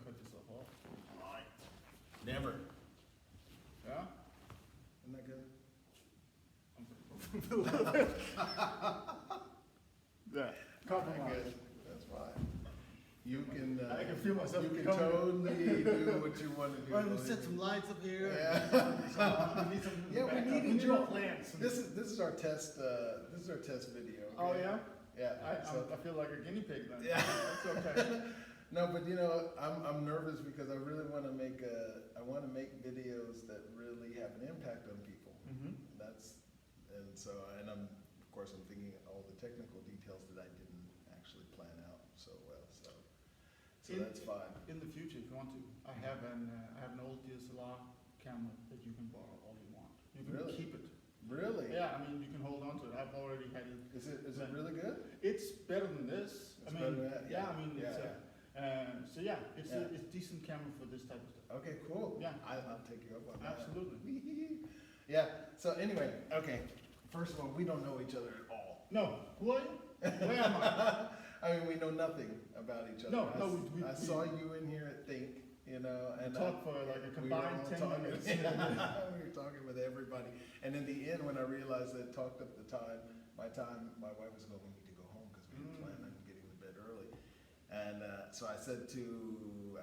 cut yourself off. Alright. Never. Yeah? Isn't that good? I'm pretty Yeah, compromise. That's fine. You can. I can feel myself You can becoming- totally do what you want to do. Well, we believe set me. some lights up here. Yeah. We need some Yeah, we backup. need We need more more plants. This is our test. This is our test video. Oh okay? yeah? Yeah. so- I feel like a guinea pig then. Yeah. That's okay. No, but you know, I'm nervous because I really want to make videos that really have an impact on people. Mm-hmm. And I'm of course I'm thinking all the technical details that I didn't actually plan out so well. So that's fine. In the future, if you want to, I have an old DSLR camera that you can borrow all you want. You can Really? keep it. Really? Yeah, I mean you can hold on to it. I've already had it. Is it really good? It's better than this. It's better than that? Yeah, I mean Yeah, it's so yeah, it's Yeah. it's decent camera for this type of stuff. Okay, cool. Yeah. I'll take you up on that. Absolutely. Yeah. So anyway, okay. First of all, we don't know each other at all. No, who are you? Where am I? I mean, we know nothing about each other. No, I saw you in here at Think, you know, and Talk for like a we were combined all 10 talking- minutes. we were talking with everybody, and in the end, when I realized that it talked up the time, my wife was going, "We need to go home because we didn't plan on getting to bed early." And so I said to,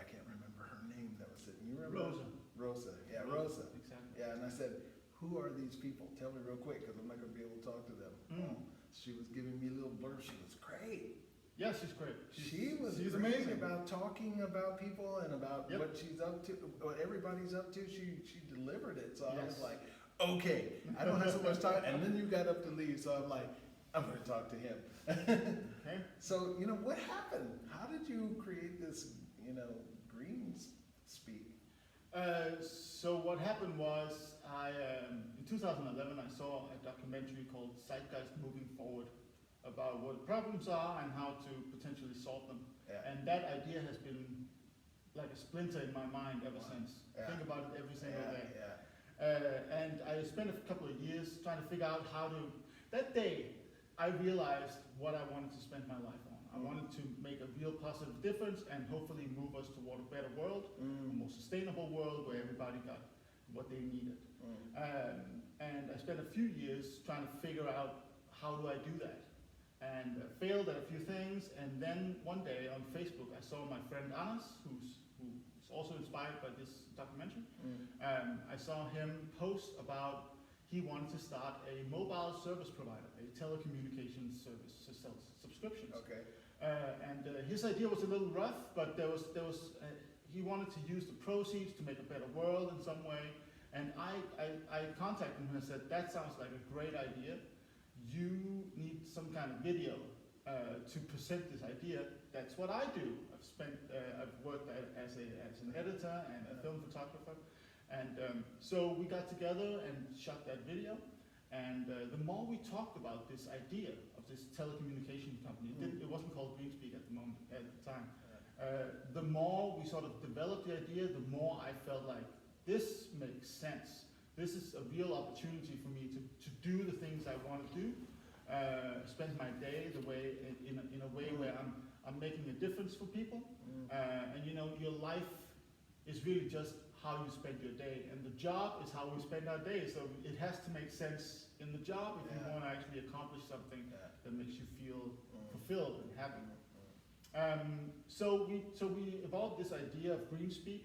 I can't remember her name that was sitting. You remember? Rosa. Rosa. Yeah, Rosa. Exactly. Yeah, and I said, "Who are these people? Tell me real quick, because I'm not going to be able to talk to them." Mm. She was giving me a little blurb. She was great. Yeah, she's great. She's she's great amazing. about talking about people and about Yep. what she's up to, what everybody's up to. She delivered it. So I was Yes. like, okay, I don't have so much time. And then you got up to leave, so I'm like, I'm going to talk to him. Okay. So, you know, what happened? How did you create this, you know, GreenSpeak? So what happened was in 2011 I saw a documentary called Zeitgeist Moving Forward about what problems are and how to potentially solve them. Yeah. And that idea has been like a splinter in my mind ever since. Yeah. Think about it every single day. Yeah. And I spent a couple of years trying to figure out how to. That day, I realized what I wanted to spend my life on. I wanted to make a real positive difference and hopefully move us toward a better world, a more sustainable world where everybody got what they needed. And I spent a few years trying to figure out how do I do that. And failed at a few things. And then one day on Facebook, I saw my friend Anders, who is also inspired by this documentary. I saw him post about he wanted to start a mobile service provider, a telecommunications service to sell subscriptions. Okay. And his idea was a little rough, but he wanted to use the proceeds to make a better world in some way. And I contacted him and said, that sounds like a great idea. You need some kind of video to present this idea. That's what I do. I've worked as an editor and a film photographer. And so we got together and shot that video. And the more we talked about this idea of this telecommunication company, it wasn't called GreenSpeak at the time. The more we sort of developed the idea, the more I felt like this makes sense. This is a real opportunity for me to do the things I want to do, spend my day in a way where I'm making a difference for people. And you know, your life is really just how you spend your day, and the job is how we spend our day. So it has to make sense in the job if you want to actually accomplish something that makes you feel fulfilled and happy. So we evolved this idea of GreenSpeak,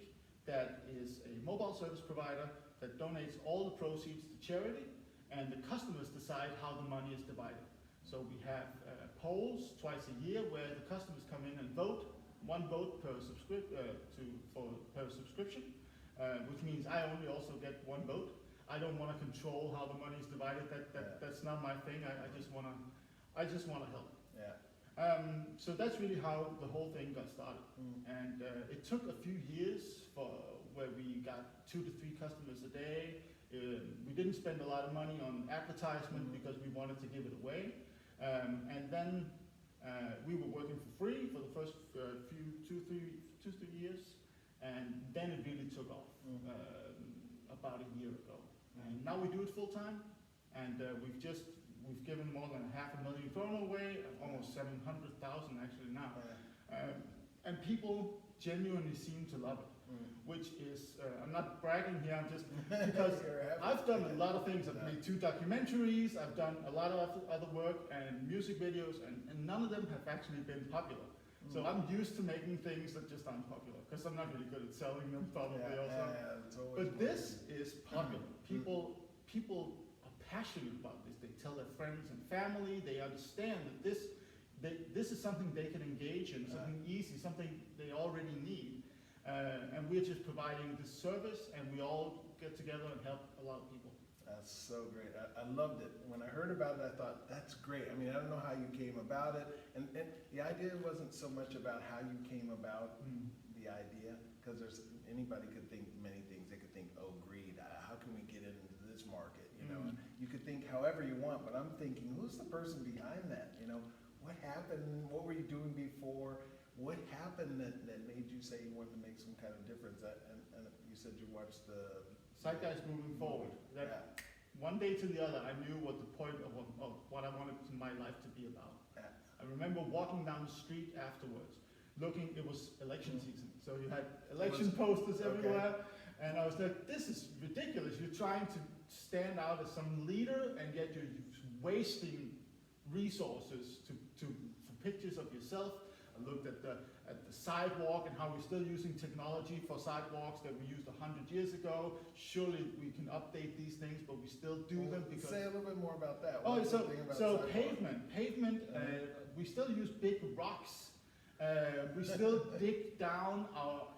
that is a mobile service provider that donates all the proceeds to charity, and the customers decide how the money is divided. So we have polls twice a year where the customers come in and vote, one vote per subscription, which means I only also get one vote. I don't want to control how the money is divided. That's not my thing. I just want to help. Yeah. So that's really how the whole thing got started. And it took a few years where we got 2 to 3 customers a day. We didn't spend a lot of money on advertisement because we wanted to give it away. And then we were working for free for the first two, three years. And then it really took off about a year ago. And now we do it full time. And we've given more than 500,000 kroner away, almost 700,000 actually now. And people genuinely seem to love it, which is, I'm not bragging here, I'm just, because I've done a lot of things. I've made 2 documentaries, I've done a lot of other work and music videos, and none of them have actually been popular. So I'm used to making things that just aren't popular, because I'm not really good at selling them probably also. But this is popular. People are passionate about this. They tell their friends and family, they understand that this is something they can engage in, something easy, something they already need. And we're just providing this service, and we all get together and help a lot of people. That's so great. I loved it. When I heard about it, I thought, that's great. I mean, I don't know how you came about it. And the idea wasn't so much about how you came about the idea, because anybody could think many things. They could think, oh, greed, how can we get into this market? You know, you could think however you want, but I'm thinking, who's the person behind that? You know, what happened? What were you doing before? What happened that made you say you wanted to make some kind of difference? And you said you watched the Zeitgeist moving forward. That one day to the other, I knew what the point of what I wanted my life to be about. I remember walking down the street afterwards, looking. It was election season, so you had election posters everywhere, and I was like, "This is ridiculous! You're trying to stand out as some leader, and yet you're wasting resources for pictures of yourself." I looked at the sidewalk and how we're still using technology for sidewalks that we used 100 years ago. Surely we can update these things, but we still do them because. Say a little bit more about that. So pavement. We still use big rocks. We still dig down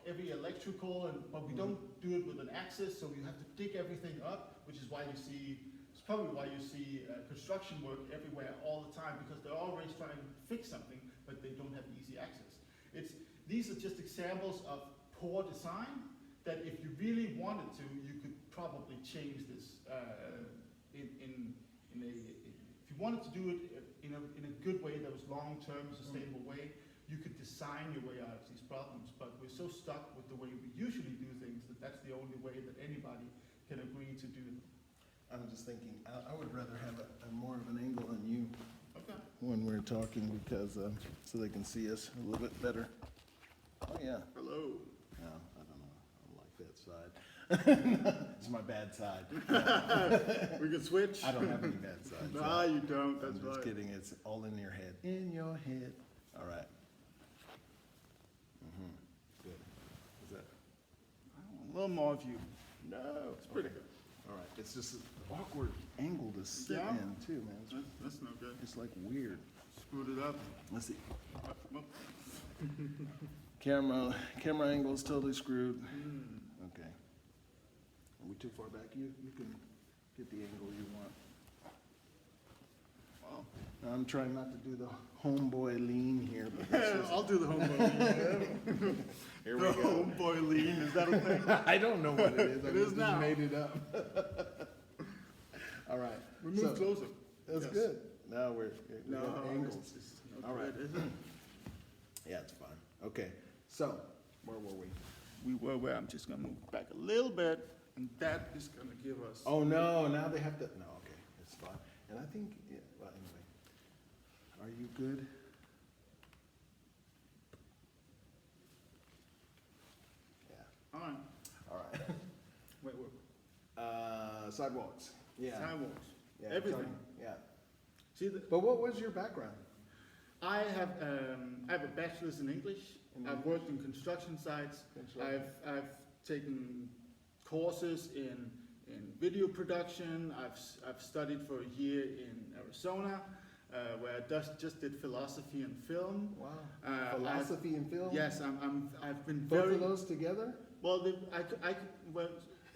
every electrical, but we don't do it with an axis. So we have to dig everything up, which is why you see. It's probably why you see construction work everywhere all the time, because they're always trying to fix something, but they don't have easy access. These are just examples of poor design that if you really wanted to, you could probably change this if you wanted to do it in a good way that was long-term, sustainable way, you could design your way out of these problems. But we're so stuck with the way we usually do things that's the only way that anybody can agree to do it. I'm just thinking, I would rather have a more of an angle on you when we're talking, because so they can see us a little bit better. Oh yeah. Hello. No, I don't know. I don't like that side. It's my bad side. We can switch. I don't have any bad sides. No, you don't. That's I'm just kidding. It's all in your head. In your head. All right. Good. Is that? A little more of you. No, it's pretty good. All right. It's just an awkward angle to sit in too, man. That's no good. It's like weird. Screwed it up. Let's see. Camera angle is totally screwed. Okay. Are we too far back? You can get the angle you want. Wow. I'm trying not to do the homeboy lean here, but I'll do the homeboy lean. Here we go. Homeboy lean, is that a thing? I don't know what it is. I is just now. made it up. All right. We move closer. That's good. Now we're angles. All right. Yeah, it's fine. Okay. So, where were we? We were where I'm just going to move back a little bit, and that is going to give us. Oh, no. Now they have to. No, okay. It's fine. And I think, yeah, well, anyway. Are you good? Yeah. All right. All right. Wait. Sidewalks. Yeah. Sidewalks. Yeah. Everything. Yeah. See, But what was your background? I have a bachelor's in English. I've worked in construction sites. I've taken courses in video production. I've studied for a year in Arizona, where I just did philosophy and film. Wow. Philosophy and film? Yes, I've been both of those together? Well,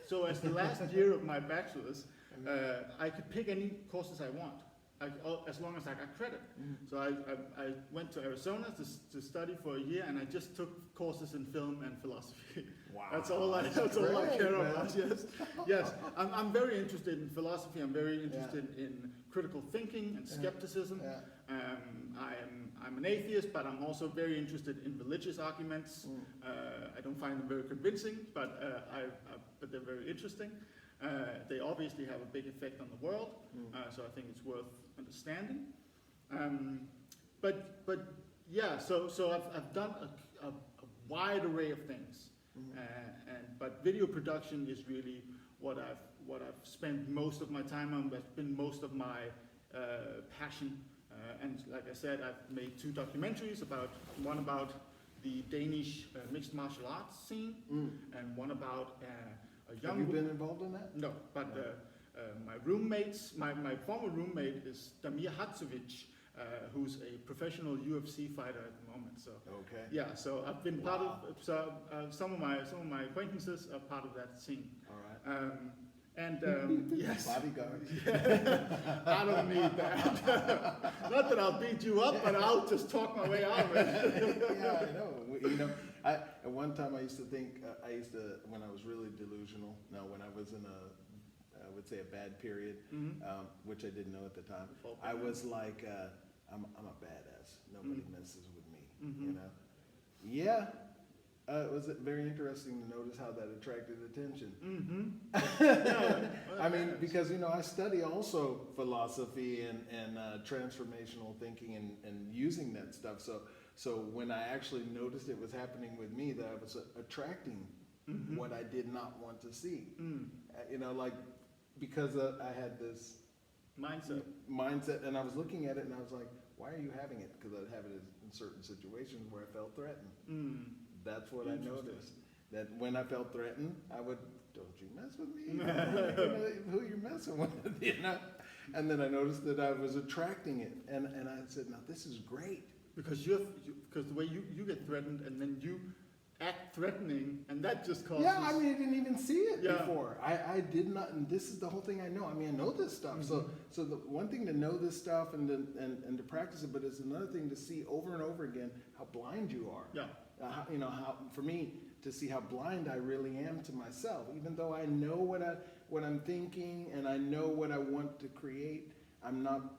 so as the last year of my bachelor's, I could pick any courses I want. As long as I got credit. So I went to Arizona to study for a year, and I just took courses in film and philosophy. Wow. That's all I care about. Yes. I'm very interested in philosophy. I'm very interested in critical thinking and skepticism. Yeah. I'm an atheist, but I'm also very interested in religious arguments. I don't find them very convincing, but they're very interesting. They obviously have a big effect on the world, so I think it's worth understanding. But yeah, so I've done a wide array of things. But video production is really what I've spent most of my time on. That's been most of my passion. And like I said, I've made 2 documentaries one about the Danish mixed martial arts scene, and one about a young. Have you been involved in that? No, but my former roommate is Damir Hatzovic, who's a professional UFC fighter at the moment. So okay. Yeah, so I've been part of some of my acquaintances are part of that scene. All right. Yes. Bodyguard. I don't need that. Not that I'll beat you up, but I'll just talk my way out of it. Yeah, I know. You know, at one time I used to think, when I was really delusional, when I was in I would say a bad period, which I didn't know at the time, I was like, I'm a badass. Nobody messes with me, you know? Yeah. It was very interesting to notice how that attracted attention. I mean, because, you know, I study also philosophy and transformational thinking and using that stuff. So when I actually noticed it was happening with me, that I was attracting what I did not want to see. You know, like, because I had this mindset, and I was looking at it and I was like, why are you having it? Because I'd have it in certain situations where I felt threatened. That's what I noticed. That when I felt threatened, I would, don't you mess with me? You know, who you're messing with, you know? And then I noticed that I was attracting it. And I said, now this is great. Because because the way you get threatened and then you act threatening, and that just causes... Yeah, I mean, I didn't even see it before. I did not, and this is the whole thing I know. I mean, I know this stuff. So the one thing to know this stuff and to practice it, but it's another thing to see over and over again how blind you are. Yeah. You know, how for me to see how blind I really am to myself, even though I know what I'm thinking and I know what I want to create, I'm not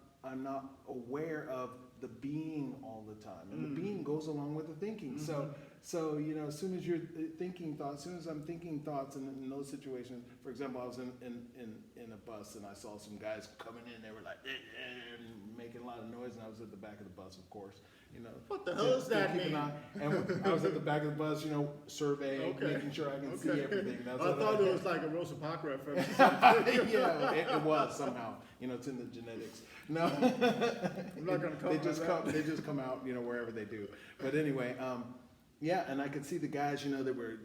aware of the being all the time, and the being goes along with the thinking. So you know, as soon as you're thinking thoughts, as soon as I'm thinking thoughts in those situations, for example, I was in a bus and I saw some guys coming in. They were like making a lot of noise, and I was at the back of the bus, of course. You know, what the hell does that mean? And I was at the back of the bus, you know, surveying, making sure I can see everything. That's I thought it was like a Rosa Parks reference. Yeah, it was somehow. You know, it's in the genetics. No, I'm not gonna come. They just come out, you know, wherever they do. But anyway, yeah, and I could see the guys, you know, they were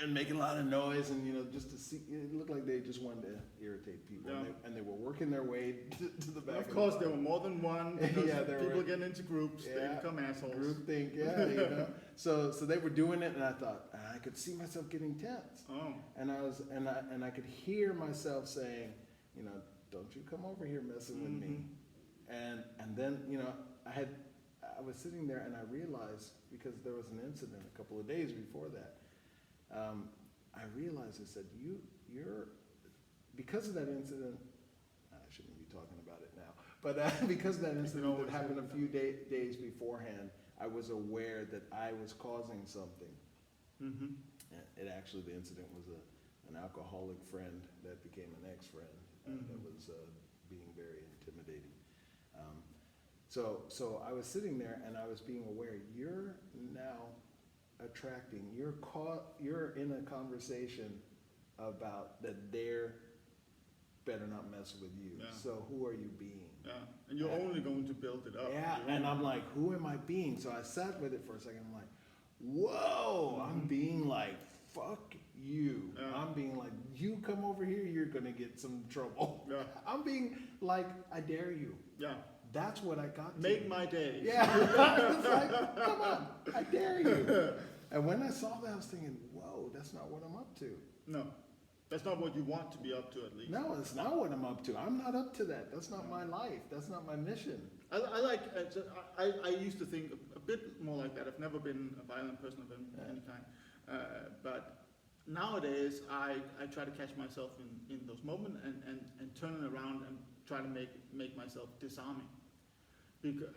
making a lot of noise, and you know, just to see, it looked like they just wanted to irritate people, and they were working their way to the back. Of course, there were more than one. Because people get into groups, they become assholes. Groupthink, you know. So they were doing it, and I thought, and I could see myself getting tense. Oh. And I could hear myself saying, you know, don't you come over here messing with me. And then, you know, I was sitting there and I realized, because there was an incident a couple of days before that, I realized, I said, you're, because of that incident, I shouldn't be talking about it now, but because of that incident that happened a few days beforehand, I was aware that I was causing something. It actually, the incident was an alcoholic friend that became an ex-friend that was being very intimidating. So I was sitting there and I was being aware, you're now attracting, you're in a conversation about that they're better not mess with you. Yeah. So who are you being? Yeah, and you're only going to build it up. Yeah, and I'm like, who am I being? So I sat with it for a second. I'm like, whoa, I'm being like, fuck you. Yeah. I'm being like, you come over here, you're gonna get some trouble. Yeah. I'm being like, I dare you. Yeah. That's what I got to. Make my day. Yeah. It's like, come on, I dare you. And when I saw that, I was thinking, whoa, that's not what I'm up to. No. That's not what you want to be up to, at least. No, it's not what I'm up to. I'm not up to that. That's not my life. That's not my mission. I used to think a bit more like that. I've never been a violent person of any kind. But nowadays, I try to catch myself in those moments and turn it around and try to make myself disarming.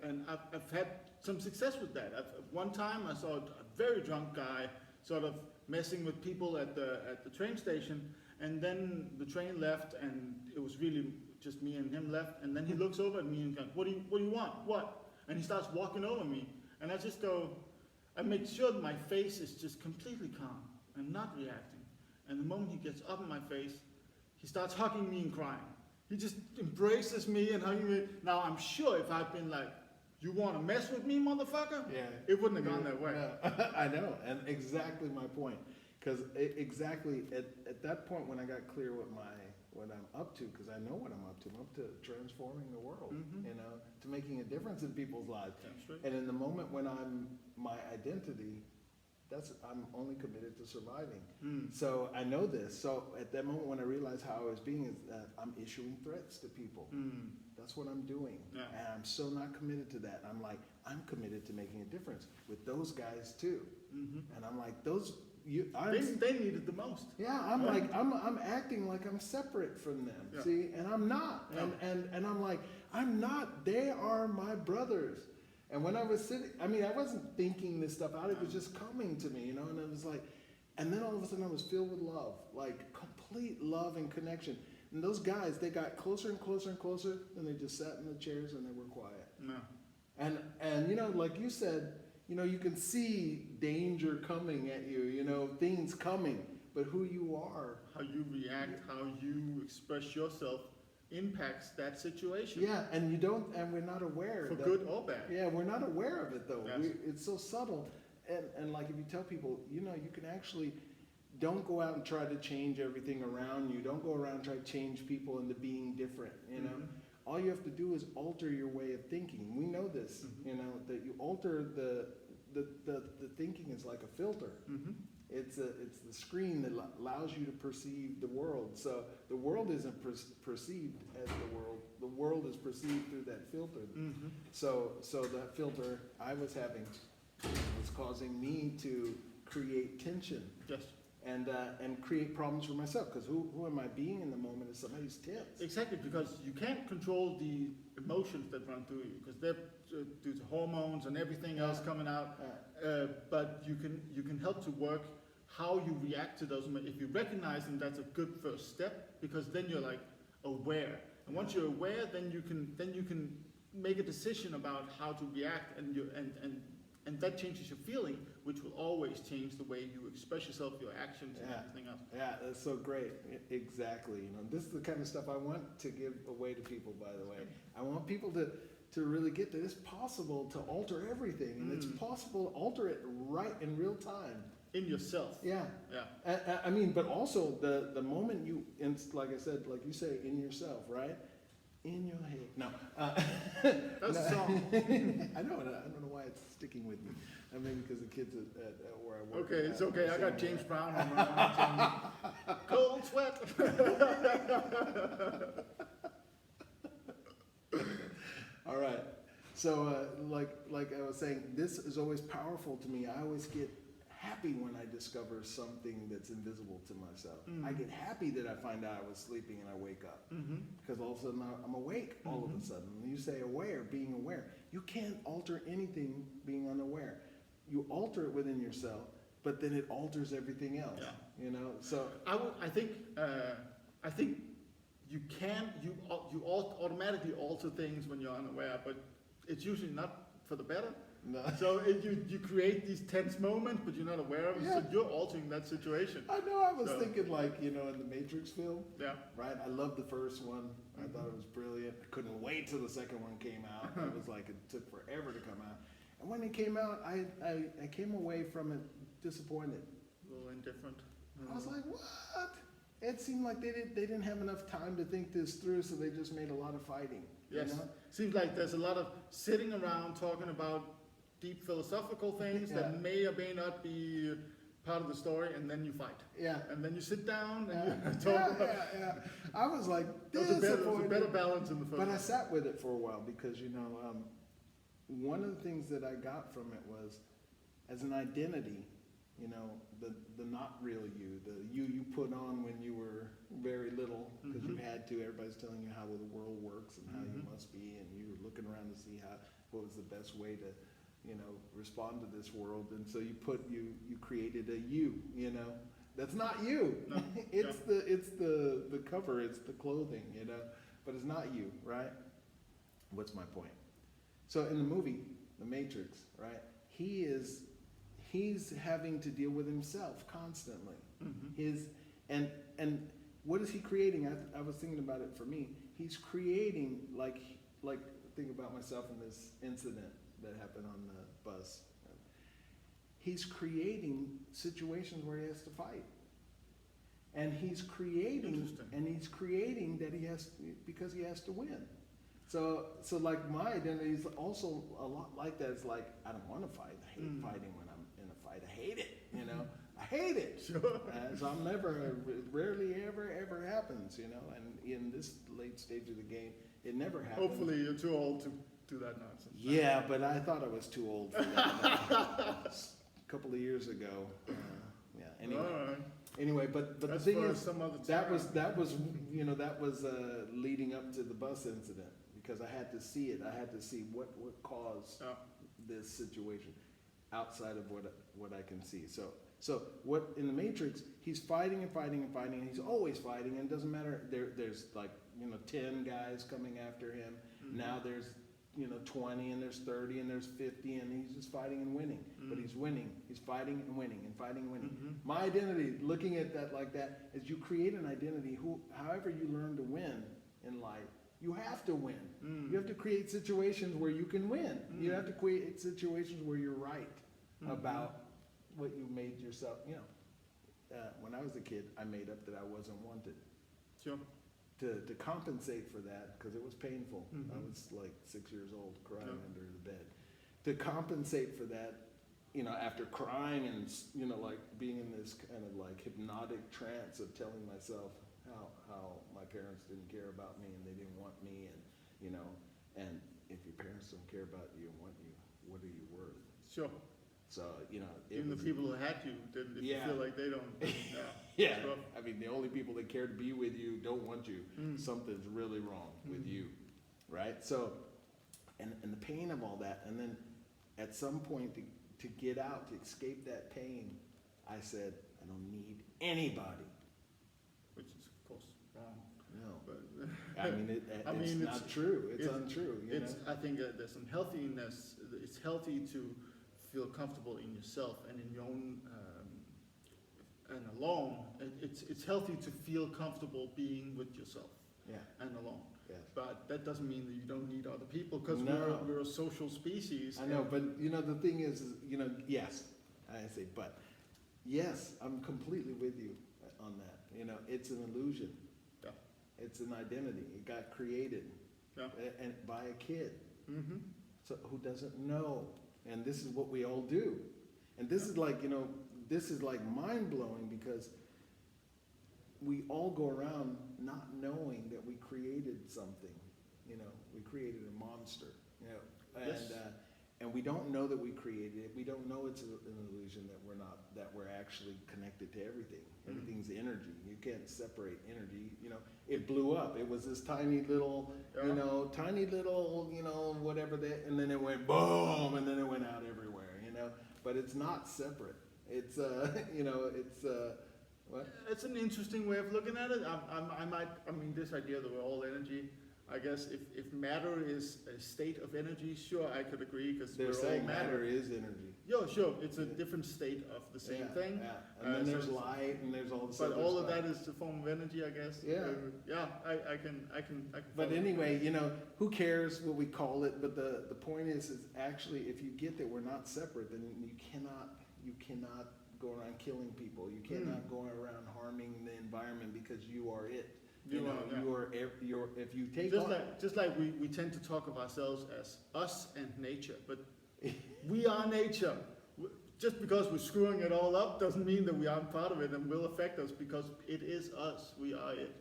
And I've had some success with that. One time I saw a very drunk guy sort of messing with people at the train station, and then the train left, and it was really just me and him left, and then he looks over at me and goes, what do you want? What? And he starts walking over me, and I just go, I make sure that my face is just completely calm and not reacting. And the moment he gets up in my face, he starts hugging me and crying. He just embraces me and hugging me. Now I'm sure if I'd been like, "You want to mess with me, motherfucker?" Yeah. It wouldn't have gone that way. No. I know, and exactly my point. Because exactly at that point when I got clear what I'm up to, because I know what I'm up to. I'm up to transforming the world, you know, to making a difference in people's lives. That's right. And in the moment when I'm my identity, I'm only committed to surviving. So I know this. So at that moment when I realized how I was being, is that I'm issuing threats to people. That's what I'm doing. Yeah. And I'm so not committed to that. I'm like, I'm committed to making a difference with those guys too. And I'm like, they need it the most. yeah, I'm like, I'm acting like I'm separate from them. Yeah. See, and I'm not. Yeah. And I'm like, I'm not. They are my brothers. And when I was sitting, I mean, I wasn't thinking this stuff out. It was just coming to me, you know. And it was like, and then all of a sudden I was filled with love, like complete love and connection. And those guys, they got closer and closer and closer. Then they just sat in the chairs and they were quiet. No. And you know, like you said, you know, you can see danger coming at you, you know, things coming, but who you are. How you react, how you express yourself impacts that situation. Yeah, and we're not aware. For good or bad. Yeah, we're not aware of it though. Yes. It's so subtle. And like if you tell people, you know, you can actually, don't go out and try to change everything around you. Don't go around and try to change people into being different, you know. All you have to do is alter your way of thinking. We know this, you know, that you alter the thinking is like a filter. It's the screen that allows you to perceive the world. So the world isn't perceived as the world. The world is perceived through that filter. So that filter I was having was causing me to create tension. Yes. And create problems for myself, because who am I being in the moment is somebody's tense. Exactly, because you can't control the emotions that run through you, because they're due to hormones and everything else coming out. But you can help to work how you react to those. If you recognize them, that's a good first step, because then you're like aware. And once you're aware, then you can make a decision about how to react, and that changes your feeling, which will always change the way you express yourself, your actions, and everything else. Yeah, that's so great. Exactly. You know, this is the kind of stuff I want to give away to people, by the way. I want people to really get that it's possible to alter everything, and it's possible to alter it right in real time. In yourself. Yeah. Yeah. I mean, but also the moment like I said, like you say, in yourself, right? In your head. No. That's a song. I know. I don't know why it's sticking with me. Maybe because the kids at where I work. Okay, it's okay. I got James Brown on Cold Sweat. All right. So, like I was saying, this is always powerful to me. I always get happy when I discover something that's invisible to myself. I get happy that I find out I was sleeping and I wake up, because all of a sudden I'm awake. All of a sudden, when you say aware, being aware, you can't alter anything being unaware. You alter it within yourself, but then it alters everything else. Yeah. You know. So I think you automatically alter things when you're unaware, but it's usually not for the better. no. So you create these tense moments, but you're not aware of it, so you're altering that situation. I know. I was thinking, like, you know, in the Matrix film. Yeah. Right. I loved the first one. I thought it was brilliant. I couldn't wait till the second one came out. It was like it took forever to come out. And when it came out, I came away from it disappointed. A little indifferent. I was like, what? It seemed like they didn't have enough time to think this through, so they just made a lot of fighting. Yes. You know? Seems like there's a lot of sitting around talking about deep philosophical things that may or may not be part of the story, and then you fight. Yeah. And then you sit down and you talk about Yeah. I was like, there's a better balance in the film. But I sat with it for a while because, you know, one of the things that I got from it was, as an identity, you know, the not real you, the you put on when you were very little, because you had to. Everybody's telling you how the world works and how you must be, and you were looking around to see what was the best way to, you know, respond to this world. And so you created a you know, that's not you. No. it's the cover, it's the clothing, you know, but it's not you, right? What's my point? So in the movie, The Matrix, right, he is he's having to deal with himself constantly. Mm-hmm. And what is he creating? I was thinking about it for me. He's creating, like think about myself in this incident that happened on the bus. He's creating situations where he has to fight. And he's creating that he has, because he has to win. So like my identity is also a lot like that. It's like, I don't want to fight. I hate fighting when I'm in a fight. I hate it, you know. I hate it. Sure. So I'm rarely ever happens, you know. And in this late stage of the game, it never happens. Hopefully you're too old to do that nonsense. Yeah, but I thought I was too old for that. A couple of years ago. Yeah. Anyway. All right. Anyway, but the That's thing for is, some other that time. was leading up to the bus incident, because I had to see it. I had to see what caused this situation outside of what I can see. So what in the Matrix, he's fighting and fighting and fighting, and he's always fighting, and it doesn't matter. There's like 10 guys coming after him. Mm-hmm. Now there's 20, and there's 30, and there's 50, and he's just fighting and winning. But he's winning. He's fighting and winning and fighting and winning. Mm-hmm. My identity, looking at that like that, is you create an identity. However you learn to win in life, you have to win. You have to create situations where you can win. You have to create situations where you're right about what you made yourself. When I was a kid, I made up that I wasn't wanted. Sure. To compensate for that, because it was painful. Mm-hmm. I was like 6 years old, crying under the bed. To compensate for that, after crying and like being in this kind of like hypnotic trance of telling myself how my parents didn't care about me and they didn't want me, and if your parents don't care about you and want you, what are you worth? Sure. So even the people who had you didn't. If you feel like they don't. Yeah. I mean, the only people that care to be with you don't want you. Something's really wrong with you, right? So, and the pain of all that, and then at some point to get out, to escape that pain, I said, I don't need anybody. Which is of course wrong. No, But I mean it's not true. It's untrue. I think there's some healthiness. It's healthy to feel comfortable in yourself and in your own and alone. It's healthy to feel comfortable being with yourself and alone. Yes. But that doesn't mean that you don't need other people, because No. we're a social species. I know, but the thing is, yes, I say, but yes, I'm completely with you on that. It's an illusion. Yeah. It's an identity. It got created and by a kid. Mm-hmm. So who doesn't know? And this is what we all do. And this is like, this is like mind blowing, because we all go around not knowing that we created something. We created a monster. Yes. And we don't know that we created it. We don't know it's an illusion that we're actually connected to everything. Everything's energy. You can't separate energy. It blew up. It was this tiny little, whatever that, and then it went boom, and then it went out everywhere. But it's not separate. It's what? It's an interesting way of looking at it. This idea that we're all energy. I guess if matter is a state of energy, sure, I could agree, because They're we're saying all matter. is energy. Yeah, sure. It's a different state of the same thing. Yeah. And then there's light, and there's all this. But other all of stuff. that is a form of energy, I guess. Yeah. I can. But follow. anyway, who cares what we call it? But the point is actually, if you get that we're not separate, then you cannot go around killing people. You cannot go around harming the environment, because you are it. You're if you take just like we tend to talk of ourselves as us and nature, but we are nature. Just because we're screwing it all up doesn't mean that we aren't part of it and will affect us, because it is us. We are it.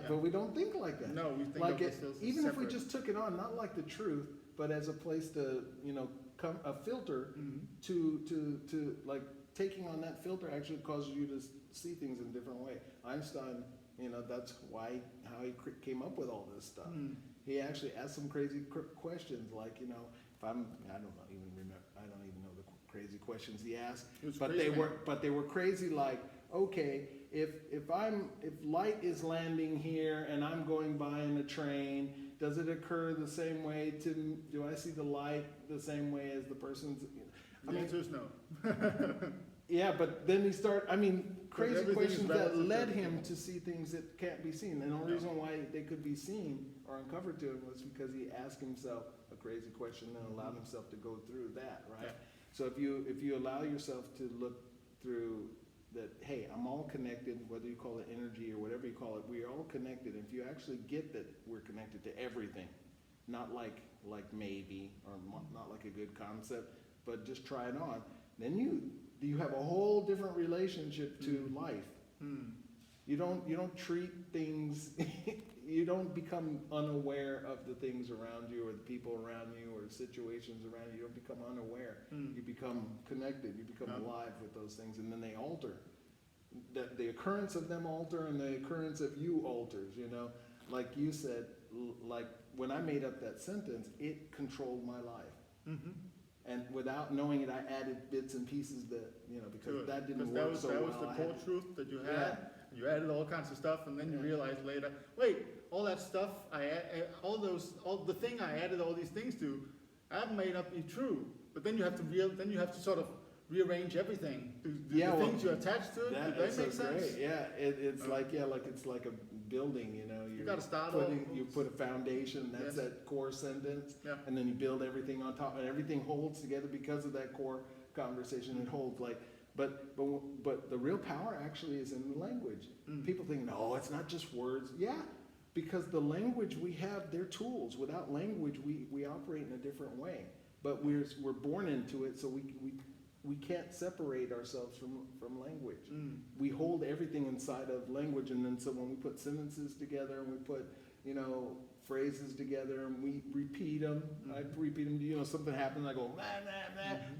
But we don't think like that. No, we think like of it, ourselves as even if we separate. just took it on, not like the truth, but as a place to a filter to like taking on that filter actually causes you to see things in a different way. Einstein, that's how he came up with all this stuff. He actually asked some crazy questions, like I don't even know the crazy questions he asked, but they were crazy. Like, okay, if light is landing here and I'm going by in a train, does it occur the same way do I see the light the same way as the person's? The answer is no. Yeah, but then he crazy everything is questions that relative to led everything. him to see things that can't be seen. And the only Yeah. reason why they could be seen or uncovered to him was because he asked himself a crazy question and allowed himself to go through that, right? Yeah. So if you allow yourself to look through that, hey, I'm all connected, whether you call it energy or whatever you call it, we are all connected. If you actually get that we're connected to everything, not like maybe, or not like a good concept, but just try it on, then you have a whole different relationship to life. You don't treat things, you don't become unaware of the things around you or the people around you or situations around you. You don't become unaware. You become connected. You become alive with those things, and then they alter. The occurrence of them alter, and the occurrence of you alters, you know. Like you said, like when I made up that sentence, it controlled my life. And without knowing it, I added bits and pieces that, you know, because that didn't work so well. That was the core truth that you had. Yeah. You added all kinds of stuff, and then you realized later, wait, all that stuff all the thing I added all these things to, that may not be true. But then you have to sort of rearrange everything. The things you attach to it. That Does that make sense? great. Yeah, it's like it's like a building. You know, You got to start you put a foundation. That's that core sentence, and then you build everything on top, and everything holds together because of that core conversation. It holds like. But the real power actually is in the language. People think, no, it's not just words. Yeah, because the language we have, they're tools. Without language, we operate in a different way. But we're born into it, so we can't separate ourselves from language. We hold everything inside of language, and then so when we put sentences together and we put, you know, phrases together and we repeat them, I repeat them, you know, something happens, I go,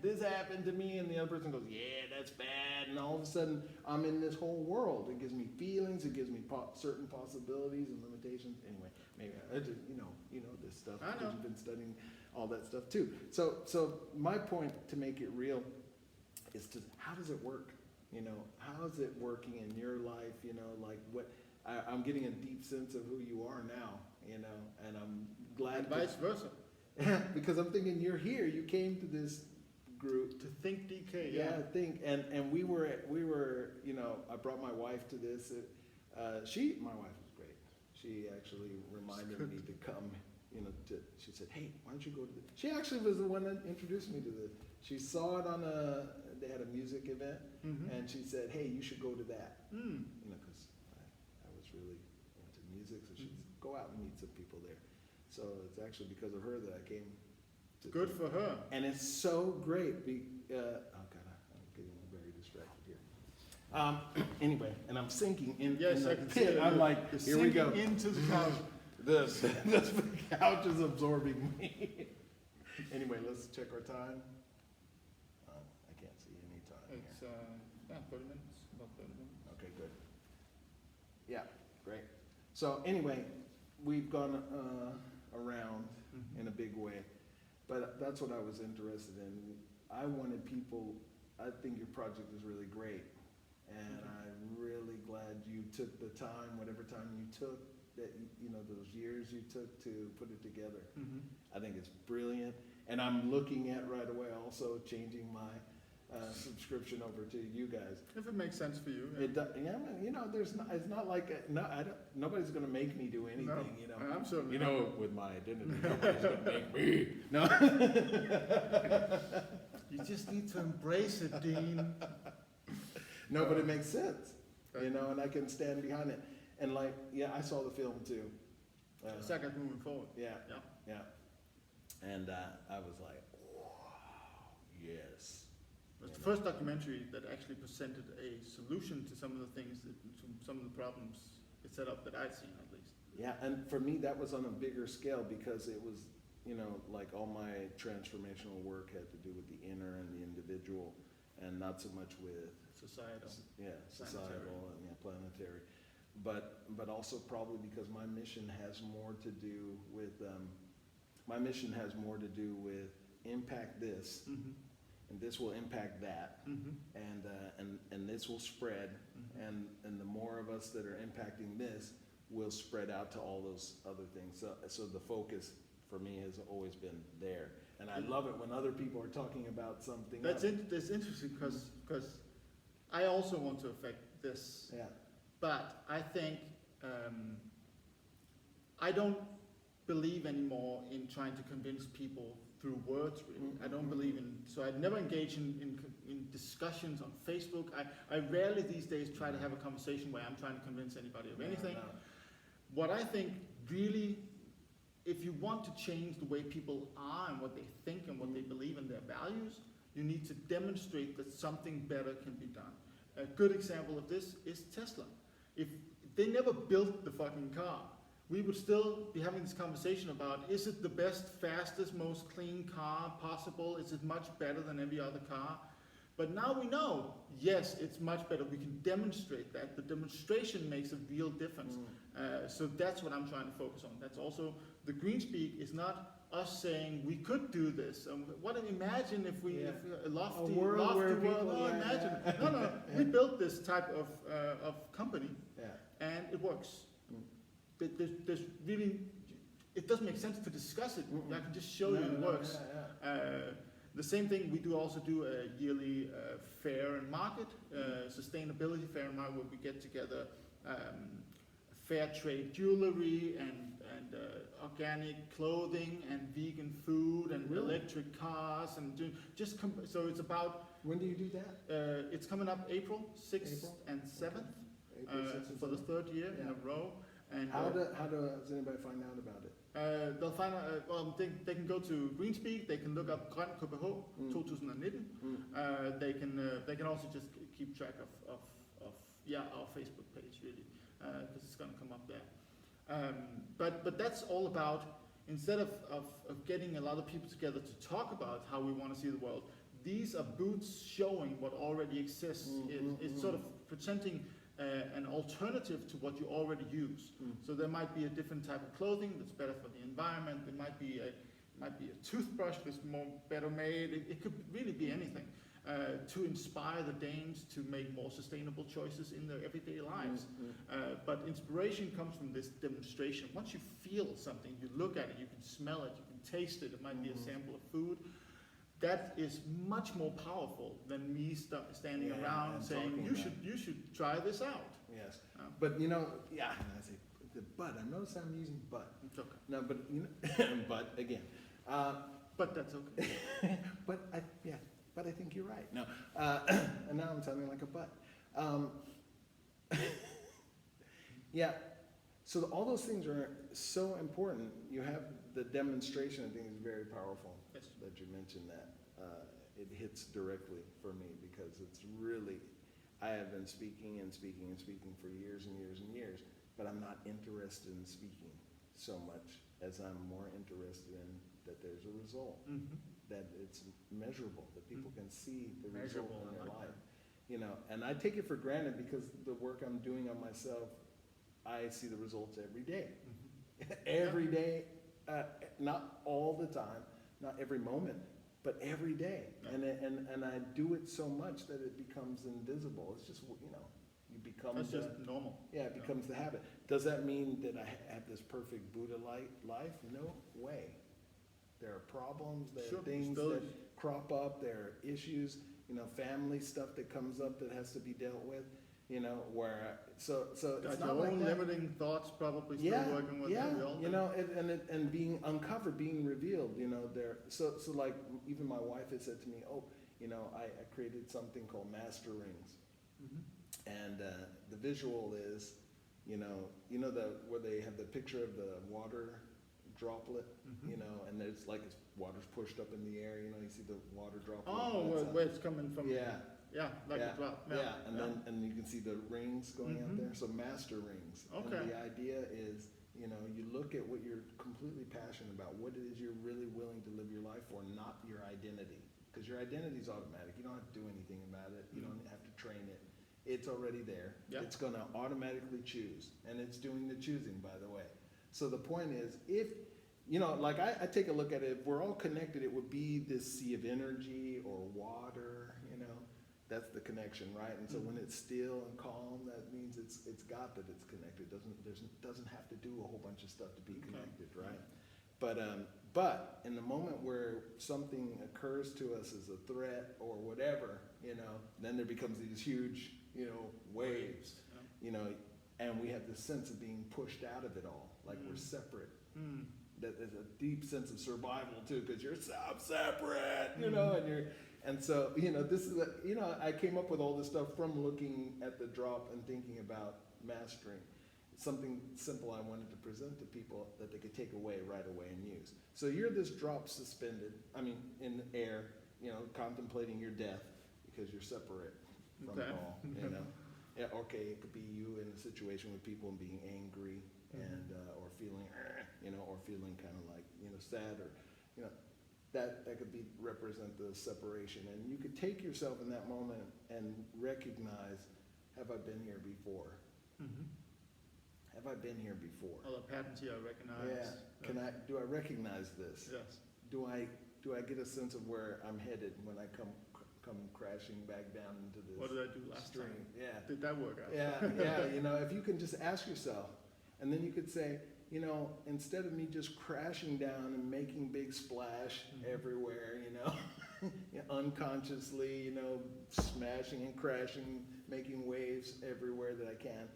this happened to me, and the other person goes, yeah, that's bad, and all of a sudden I'm in this whole world. It gives me feelings, it gives me certain possibilities and limitations. Anyway, maybe I just, you know this stuff because you've been studying all that stuff too. So my point to make it real is to, how does it work? You know, how is it working in your life? You know, like what, I'm getting a deep sense of who you are now, you know, and I'm glad. And vice versa. Because I'm thinking you're here, you came to this group. To think DK, Think, and we were, you know, I brought my wife to this. My wife was great. She actually reminded me to come, you know, she said, hey, why don't you go to this? She actually was the one that introduced me to this. She saw it they had a music event, and she said, hey, you should go to that. You know, because I was really into music, so she said, go out and meet some people there. So it's actually because of her that I came. Good for her. And it's so great. Oh God, I'm getting very distracted here. Anyway, and I'm sinking in I the can pit. see I'm like, here we go. Into the couch. This couch is absorbing me. Anyway, let's check our time. I can't see any time It's 30 minutes, about 30 minutes. Okay, good. Yeah, great. So anyway, we've gone around in a big way, but that's what I was interested in. I wanted people, I think your project is really great, and I'm really glad you took the time, whatever time you took, that, you know, those years you took to put it together. I think it's brilliant, and I'm looking at right away also changing my subscription over to you guys. If it makes sense for you. It does, yeah, man, you know, it's not like, nobody's gonna make me do anything, No, you know. absolutely. You know, with my identity, nobody's gonna make me. No. You just need to embrace it, Dean. No, but it makes sense, you know, and I can stand behind it. And like, yeah, I saw the film too. Second moving forward. Yeah. And I was like, wow, yes. It's the first documentary that actually presented a solution to some of the things, to some of the problems it set up that I'd seen at least. Yeah, and for me that was on a bigger scale because it was, you know, like all my transformational work had to do with the inner and the individual, and not so much with Societal. Societal and planetary. But also probably because my mission has more to do with impact this, and this will impact that, and this will spread, and the more of us that are impacting this will spread out to all those other things. So the focus for me has always been there. And I love it when other people are talking about something That's else. that's interesting because I also want to affect this, Yeah. but I think I don't believe anymore in trying to convince people through words. Really, I don't believe in. So I never engage in discussions on Facebook. I rarely these days try to have a conversation where I'm trying to convince anybody of anything. No. What I think really, if you want to change the way people are and what they think and what they believe and their values, you need to demonstrate that something better can be done. A good example of this is Tesla. If they never built the fucking car, we would still be having this conversation about, is it the best, fastest, most clean car possible? Is it much better than every other car? But now we know, yes, it's much better. We can demonstrate that. The demonstration makes a real difference. So that's what I'm trying to focus on. That's also, the GreenSpeak is not us saying we could do this. Imagine if we, if a lofty world, imagine. No, we built this type of company and it works. There's really, it doesn't make sense to discuss it. I can just show you it works. The same thing, we also do a yearly fair and market, sustainability fair and market, where we get together fair trade jewelry and organic clothing and vegan food and electric cars and so it's about. When do you do that? It's coming up April 6th and 7th for the 3rd year in a row. And how does anybody find out about it? They'll find out, they can go to GreenSpeak, they can look up Grøn KPH 2019. They can also just keep track of our Facebook page, really, because it's going to come up there. But that's all about, instead of getting a lot of people together to talk about how we want to see the world, these are booths showing what already exists. It's sort of presenting an alternative to what you already use. So there might be a different type of clothing that's better for the environment. There might be a toothbrush that's better made. It could really be anything to inspire the Danes to make more sustainable choices in their everyday lives. But inspiration comes from this demonstration. Once you feel something, you look at it, you can smell it, you can taste it. It might be a sample of food. That is much more powerful than me standing around and saying, you should try this out. Yes. But and I say, but I notice I'm using but. It's okay. No, but but again. But that's okay. but I think you're right. No. And now I'm sounding like a but. So all those things are so important. You have the demonstration, I think, is very powerful. Yes. That you mentioned that. It hits directly for me because it's really, I have been speaking for years and years and years, but I'm not interested in speaking so much as I'm more interested in that there's a result, that it's measurable, that people can see the result in their life. And I take it for granted because the work I'm doing on myself, I see the results every day. Every day, not all the time, not every moment, but every day. And I do it so much that it becomes invisible. It's just, you become. That's just normal. Yeah, it becomes the habit. Does that mean that I have this perfect Buddha-like life? No way. There are problems, there are things that crop up, there are issues, family stuff that comes up that has to be dealt with. Where so it's not like that. Limiting thoughts probably still working with and being uncovered, being revealed. There. So like even my wife has said to me, I created something called Master Rings, and the visual is, where they have the picture of the water droplet, and there's like water's pushed up in the air. You see the water droplet. Oh, where it's coming from. Yeah, like a drop. And you can see the rings going out there. So master rings. Okay. And the idea is, you look at what you're completely passionate about, what it is you're really willing to live your life for, not your identity. Because your identity is automatic. You don't have to do anything about it. You don't have to train it. It's already there. Yeah. It's going to automatically choose. And it's doing the choosing, by the way. So the point is, if, like I take a look at it, if we're all connected, it would be this sea of energy or water, That's the connection, right? And so when it's still and calm, that means it's got that it's connected. Doesn't have to do a whole bunch of stuff to be connected, right? But in the moment where something occurs to us as a threat or whatever, then there becomes these huge, waves, and we have this sense of being pushed out of it all, like we're separate. That there's a deep sense of survival too, because you're separate, and so, this is I came up with all this stuff from looking at the drop and thinking about mastering. Something simple I wanted to present to people that they could take away right away and use. So you're this drop suspended, in the air, contemplating your death because you're separate from it all, Yeah, okay, it could be you in a situation with people and being angry and, or feeling, or feeling kind of like, sad or, that could be represent the separation. And you could take yourself in that moment and recognize, have I been here before? Have I been here before? All the patterns here I recognize. Yeah. Do I recognize this? Yes. Do I get a sense of where I'm headed when I come crashing back down into this? What did I do last stream? time? Yeah. Did that work out? Yeah. If you can just ask yourself, and then you could say, instead of me just crashing down and making big splash everywhere, unconsciously, smashing and crashing, making waves everywhere that I can.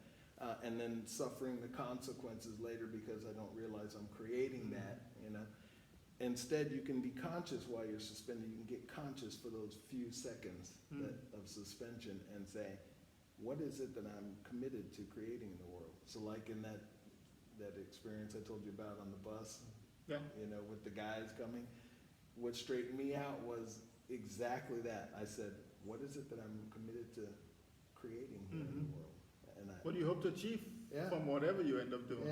And then suffering the consequences later because I don't realize I'm creating that, Instead, you can be conscious while you're suspended. You can get conscious for those few seconds of suspension and say, what is it that I'm committed to creating in the world? So like in that experience I told you about on the bus, with the guys coming, what straightened me out was exactly that. I said, what is it that I'm committed to creating here in the world? What do you hope to achieve from whatever you end up doing?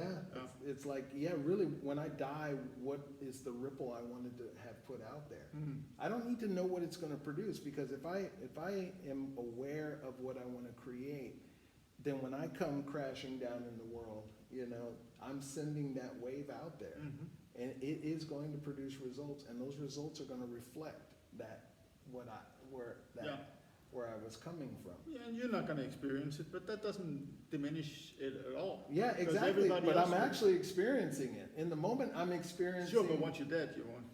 It's like, really, when I die, what is the ripple I wanted to have put out there? I don't need to know what it's going to produce, because if I am aware of what I want to create, then when I come crashing down in the world, I'm sending that wave out there, and it is going to produce results, and those results are going to reflect where I was coming from. Yeah, and you're not going to experience it, but that doesn't diminish it at all. Yeah, exactly. But I'm actually experiencing it. In the moment, I'm experiencing. Sure, but once you're dead, you won't.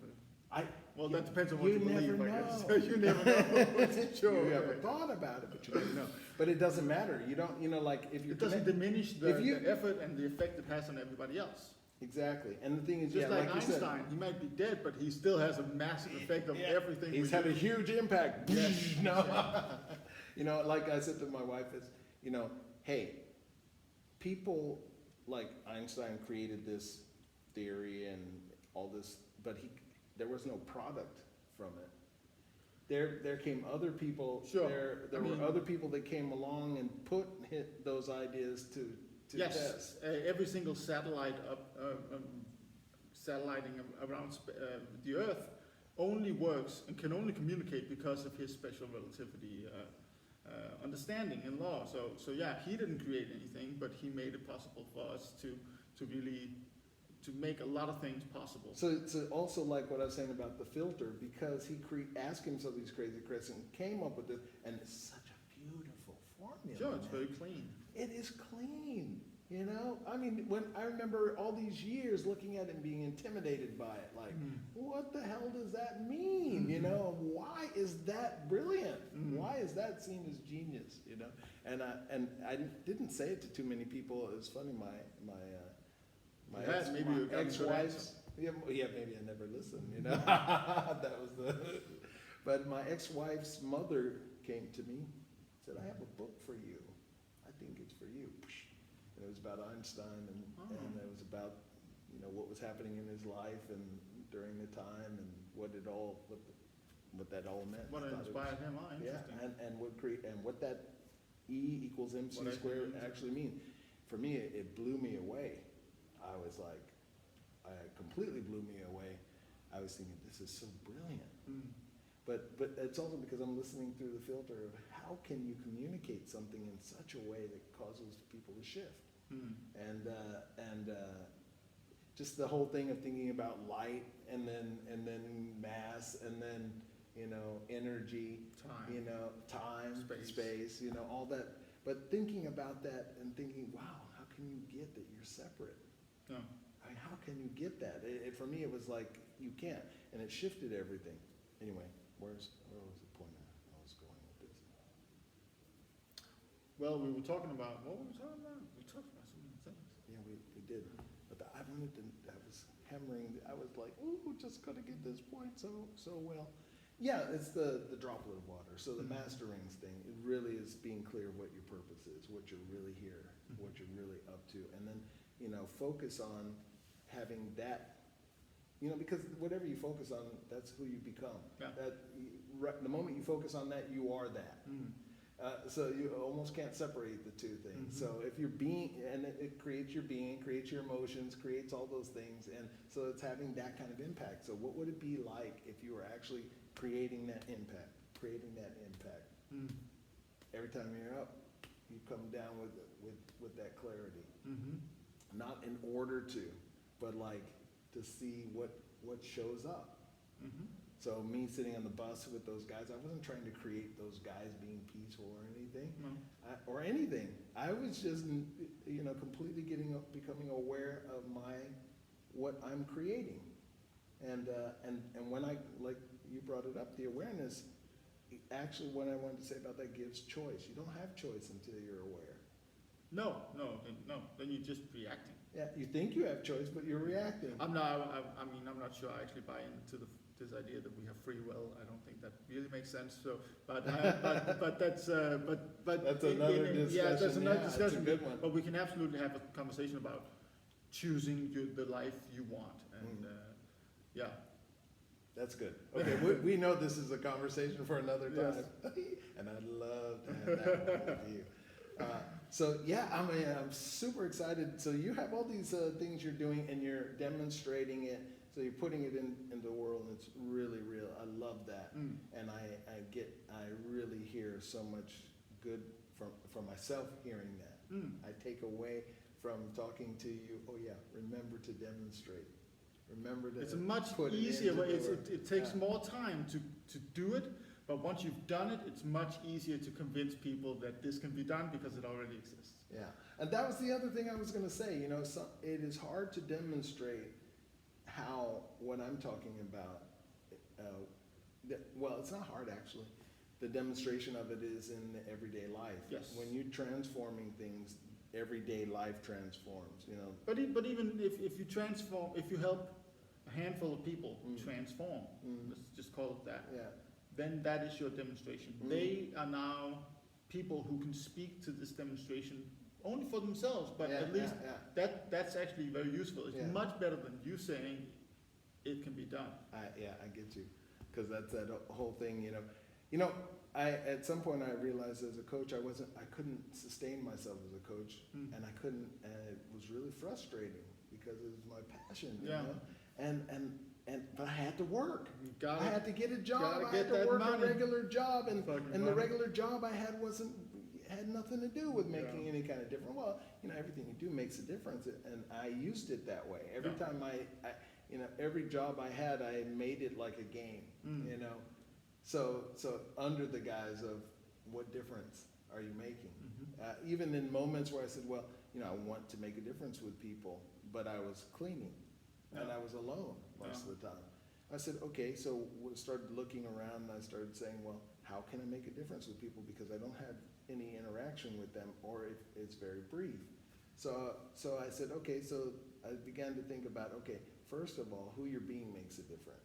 Well, that depends on what you believe, I guess. Know. You never know. Sure. You haven't thought about it, but you never know. But it doesn't matter. You don't, like if you. It doesn't diminish the effort and the effect it has on everybody else. Exactly. And the thing is, just like Einstein, said, he might be dead, but he still has a massive effect on everything. He's had a huge impact. Yes. Like I said to my wife, hey, people like Einstein created this theory and all this, but there was no product from it. There came other people. Sure. There were other people that came along and hit those ideas to test. Every single satellite satelliting around the Earth only works and can only communicate because of his special relativity understanding and law. So he didn't create anything, but he made it possible for us to really make a lot of things possible. So it's also like what I was saying about the filter, because he asked himself these crazy questions and came up with this, and it's such a beautiful formula. Sure, it's very clean. It is clean, when I remember all these years looking at it and being intimidated by it, like, what the hell does that mean? Why is that brilliant? Why is that seen as genius? And I didn't say it to too many people. It was funny. My ex-wife's. Yeah, maybe I never listened. That was But my ex-wife's mother came to me, said, "I have a book for you. I think it's for you." And it was about Einstein, and it was about what was happening in his life and during the time, and what that all meant. What inspired him? Interesting. Yeah, and what that E equals MC squared actually means. For me, it blew me away. I was like, it completely blew me away. I was thinking, this is so brilliant. But it's also because I'm listening through the filter of how can you communicate something in such a way that causes people to shift. And just the whole thing of thinking about light and then mass and then energy, time, space, all that. But thinking about that and thinking, wow, how can you get that you're separate? I mean, how can you get that? For me, it was like, you can't, and it shifted everything. Anyway, where was the point I was going with this? Well, we were talking about, what were we talking about? We talked about so many things. Yeah, we did, but I was hammering, I was like, ooh, just gonna get this point so well. Yeah, it's the droplet of water. So the master rings thing, it really is being clear what your purpose is, what you're really here, what you're really up to. And then, you know, focus on having that, you know, because whatever you focus on, that's who you become. Yeah. The moment you focus on that, you are that. So you almost can't separate the two things. So if you're being, and it creates your being, creates your emotions, creates all those things. And so it's having that kind of impact. So what would it be like if you were actually creating that impact? Every time you're up, you come down with that clarity. Not in order to, but like to see what shows up. So me sitting on the bus with those guys, I wasn't trying to create those guys being peaceful or anything. Or anything. I was just, you know, completely becoming aware of what I'm creating. And when I, like you brought it up, the awareness, actually what I wanted to say about that gives choice. You don't have choice until you're aware. No, then you're just reacting. Yeah, you think you have choice, but you're reacting. I'm not sure I actually buy into this idea that we have free will. I don't think that really makes sense. So, but that's another discussion. Yeah, that's another discussion. It's a good one. But we can absolutely have a conversation about choosing the life you want, and yeah. That's good. Okay, we know this is a conversation for another time, and I'd love to have that one with you. So yeah, I'm super excited. So you have all these things you're doing, and you're demonstrating it. So you're putting it in the world, and it's really real. I love that, and I really hear so much good from myself hearing that. I take away from talking to you. Oh yeah, remember to demonstrate. Remember to. It's a much put easier way. it It takes more time to do it, but once you've done it, it's much easier to convince people that this can be done because it already exists. Yeah, and that was the other thing I was going to say. You know, it is hard to demonstrate how what I'm talking about. Well, it's not hard actually. The demonstration of it is in the everyday life. Yes. When you're transforming things, everyday life transforms. You know. But even if you transform, if you help a handful of people transform, let's just call it that. Yeah. Then that is your demonstration. They are now people who can speak to this demonstration only for themselves, but at least that's actually very useful. It's much better than you saying it can be done. I get you, because that's that whole thing. You know, at some point I realized as a coach I couldn't sustain myself as a coach, and I couldn't, and it was really frustrating because it was my passion. You know? But I had to work. I had to get a job. I had to work a regular job, and the regular job I had had nothing to do with making any kind of difference. Well, you know, everything you do makes a difference, and I used it that way. Every time every job I had, I made it like a game. You know, so under the guise of what difference are you making? Even in moments where I said, well, you know, I want to make a difference with people, but I was cleaning. And I was alone most of the time. I said, okay, so we started looking around, and I started saying, well, how can I make a difference with people, because I don't have any interaction with them, or it's very brief. So I said, okay, so I began to think about, okay, first of all, who you're being makes a difference.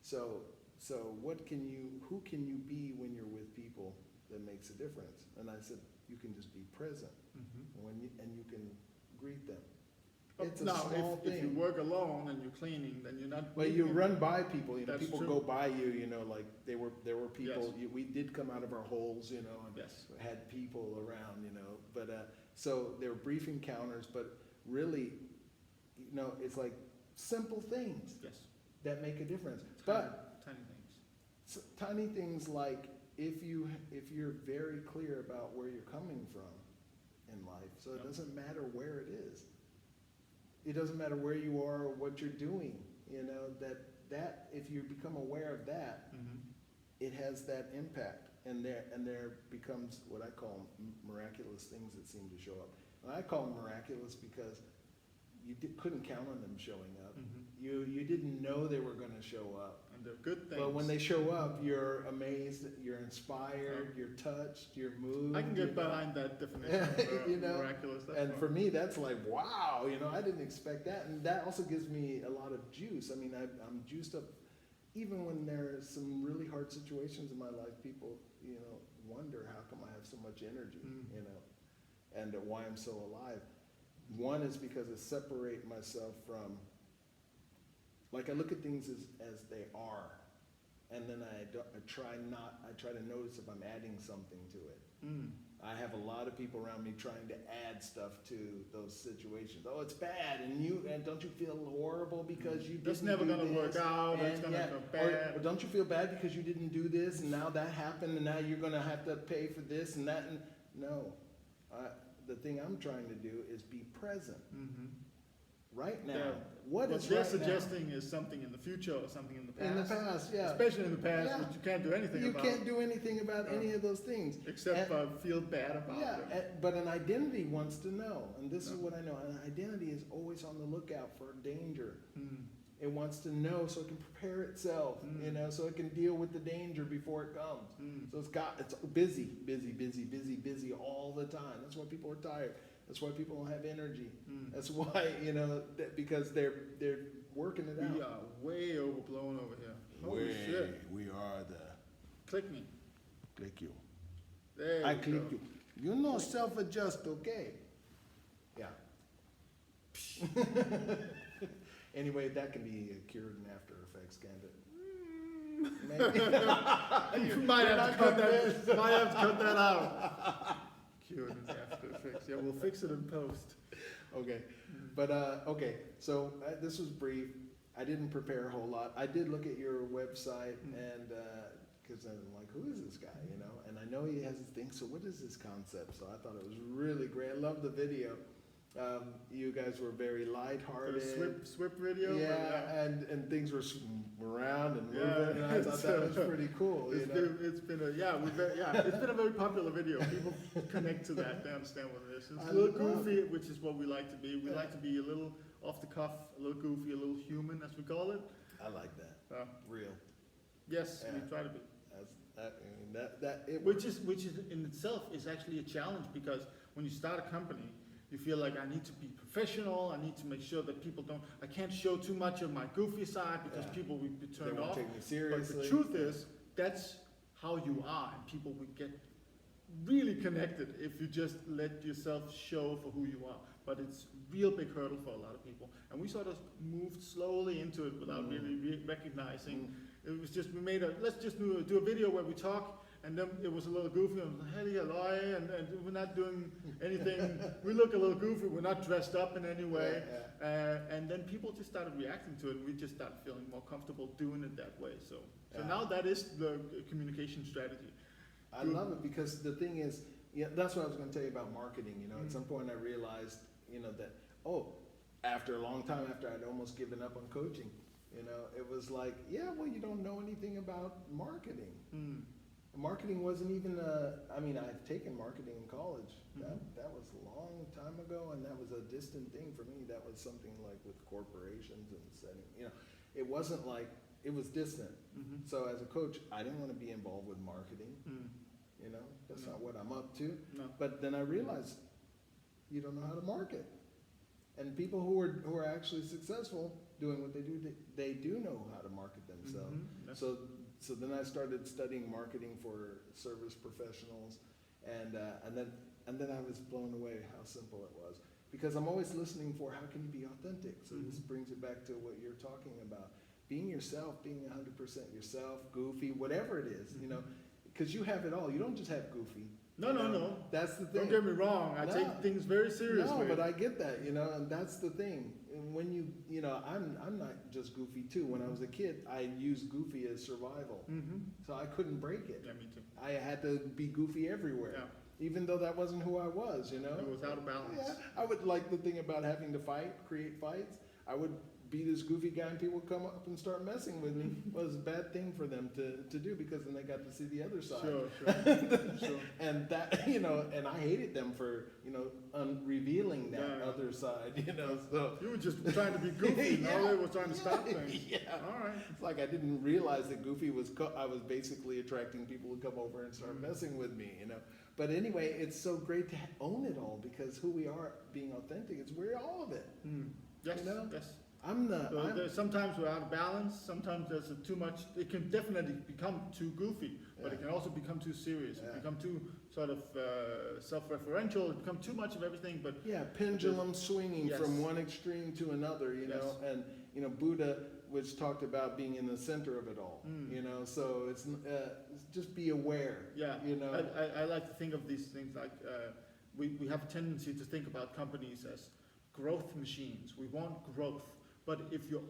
So who can you be when you're with people that makes a difference? And I said, you can just be present, and you can greet them. It's a small thing. If you work alone and you're cleaning, then you're not. Well, you run by people. You know, That's people true. go by you. You know, like there were people. We did come out of our holes. You know, and had people around. You know, but so there were brief encounters. But really, you know, it's like simple things that make a difference. Tiny things. Tiny things like if you're very clear about where you're coming from in life, so it doesn't matter where it is. It doesn't matter where you are or what you're doing, you know, that if you become aware of that, it has that impact, and there becomes what I call miraculous things that seem to show up. And I call them miraculous because couldn't count on them showing up. Mm-hmm. You didn't know they were going to show up. And they're good things. But when they show up, you're amazed, you're inspired, you're touched, you're moved. I can get behind that definition of you know, miraculous. That's and fun. for me, that's like, wow, you know, I didn't expect that. And that also gives me a lot of juice. I mean, I'm juiced up. Even when there's some really hard situations in my life, people, you know, wonder how come I have so much energy, you know, and why I'm so alive. One is because I separate myself from, like, I look at things as they are, and then I try to notice if I'm adding something to it. I have a lot of people around me trying to add stuff to those situations. Oh, it's bad, and don't you feel horrible because you didn't It's never do going to work this? out, And it's going to go bad. Or don't you feel bad because you didn't do this, and now that happened, and now you're going to have to pay for this and that? And no, the thing I'm trying to do is be present. Right now. Yeah. What What is they're right suggesting is something in the future or something in the past. now? In the past, yeah. Especially in the past, Yeah. which you can't do anything You about. can't do anything about any of those things. Except feel bad about Yeah, them. but an identity wants to know, and this is what I know. An identity is always on the lookout for danger. It wants to know so it can prepare itself, you know, so it can deal with the danger before it comes. So it's busy all the time. That's why people are tired. That's why people don't have energy. That's why, you know, because they're working it out. We are way overblown over here. Holy shit. We are the Click me. click you. There I you click go. you. You know, self-adjust, okay? Yeah. Anyway, that can be cured in After Effects, can't it? Maybe. You might have to cut that. Might have to cut that out. Cured in After Effects. Yeah, we'll fix it in post. Okay, but okay. So this was brief. I didn't prepare a whole lot. I did look at your website and because I'm like, who is this guy? You know, and I know he has his thing. So what is this concept? So I thought it was really great. I love the video. You guys were very lighthearted. Swip video. Yeah, and things were around and moving, and I thought that was pretty cool. It's been a very popular video. People connect to that. They understand what it is. It's a little goofy, which is what we like to be. We like to be a little off the cuff, a little goofy, a little human, as we call it. I like that. Real. Yes, Yeah. we try to be. Which is Which is in itself is actually a challenge, because when you start a company, you feel like I need to be professional. I need to make sure that people don't. I can't show too much of my goofy side because people will be turned they won't off. take me But seriously. the truth is, that's how you are, and people will get really connected if you just let yourself show for who you are. But it's a real big hurdle for a lot of people, and we sort of moved slowly into it without really recognizing. It was just let's just do a video where we talk. And then it was a little goofy, and and we're not doing anything. We look a little goofy, we're not dressed up in any way. And then people just started reacting to it, and we just started feeling more comfortable doing it that way. So now that is the communication strategy. I love it, because the thing is, that's what I was going to tell you about marketing. You know, at some point I realized, you know, that, after a long time, after I'd almost given up on coaching, you know, it was like, you don't know anything about marketing. Marketing wasn't even I've taken marketing in college. That was a long time ago, and that was a distant thing for me. That was something like with corporations and setting, you know, it wasn't like, it was distant. So as a coach, I didn't want to be involved with marketing. You know, that's not what I'm up to. No. But then I realized you don't know how to market. And people who are actually successful doing what they do know how to market themselves. So then I started studying marketing for service professionals, and then I was blown away how simple it was. Because I'm always listening for how can you be authentic. So this brings it back to what you're talking about, being yourself, being 100% yourself, goofy, whatever it is, you know, because you have it all. You don't just have goofy. No. That's the thing. Don't get me wrong. I take things very seriously. No, but I get that, you know, and that's the thing. And when you know, I'm not just goofy too. When I was a kid, I used goofy as survival. So I couldn't break it. Yeah, me too. I had to be goofy everywhere. Yeah. Even though that wasn't who I was, you know. It was out of balance. Yeah, I would like the thing about having to create fights. I would be this goofy guy and people would come up and start messing with me. Well, it was a bad thing for them to do, because then they got to see the other side. Sure. And that, and I hated them for, revealing that other side, so. You were just trying to be goofy, and all they were trying to stop things. Yeah. All right. It's like I didn't realize that goofy I was basically attracting people to come over and start messing with me, But anyway, it's so great to own it all, because who we are, being authentic, we're all of it. Yes, Yes. Sometimes we're out of balance. Sometimes there's too much. It can definitely become too goofy, but it can also become too serious. It become too sort of self-referential. It become too much of everything. But pendulum swinging from one extreme to another. And Buddha was talked about being in the center of it all. So it's just be aware. Yeah. I like to think of these things like we have a tendency to think about companies as growth machines. We want growth. But if your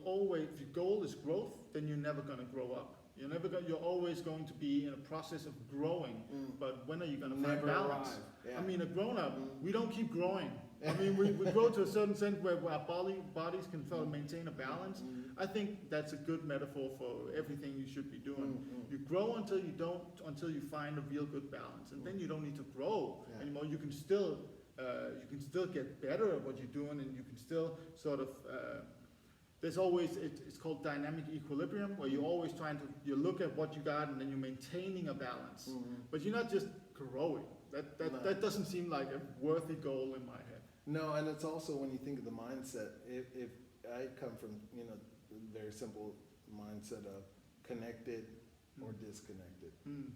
goal is growth, then you're never going to grow up. You're always going to be in a process of growing. But when are you going to find balance? Yeah. I mean, a grown-up, we don't keep growing. I mean, we grow to a certain extent where our bodies can sort of maintain a balance. I think that's a good metaphor for everything you should be doing. You grow until you find a real good balance, and then you don't need to grow anymore. You can still get better at what you're doing, and you can still sort of. There's always it's called dynamic equilibrium, where you're always you look at what you got, and then you're maintaining a balance. But you're not just growing. That doesn't seem like a worthy goal in my head. No, and it's also when you think of the mindset. If I come from a very simple mindset of connected or disconnected.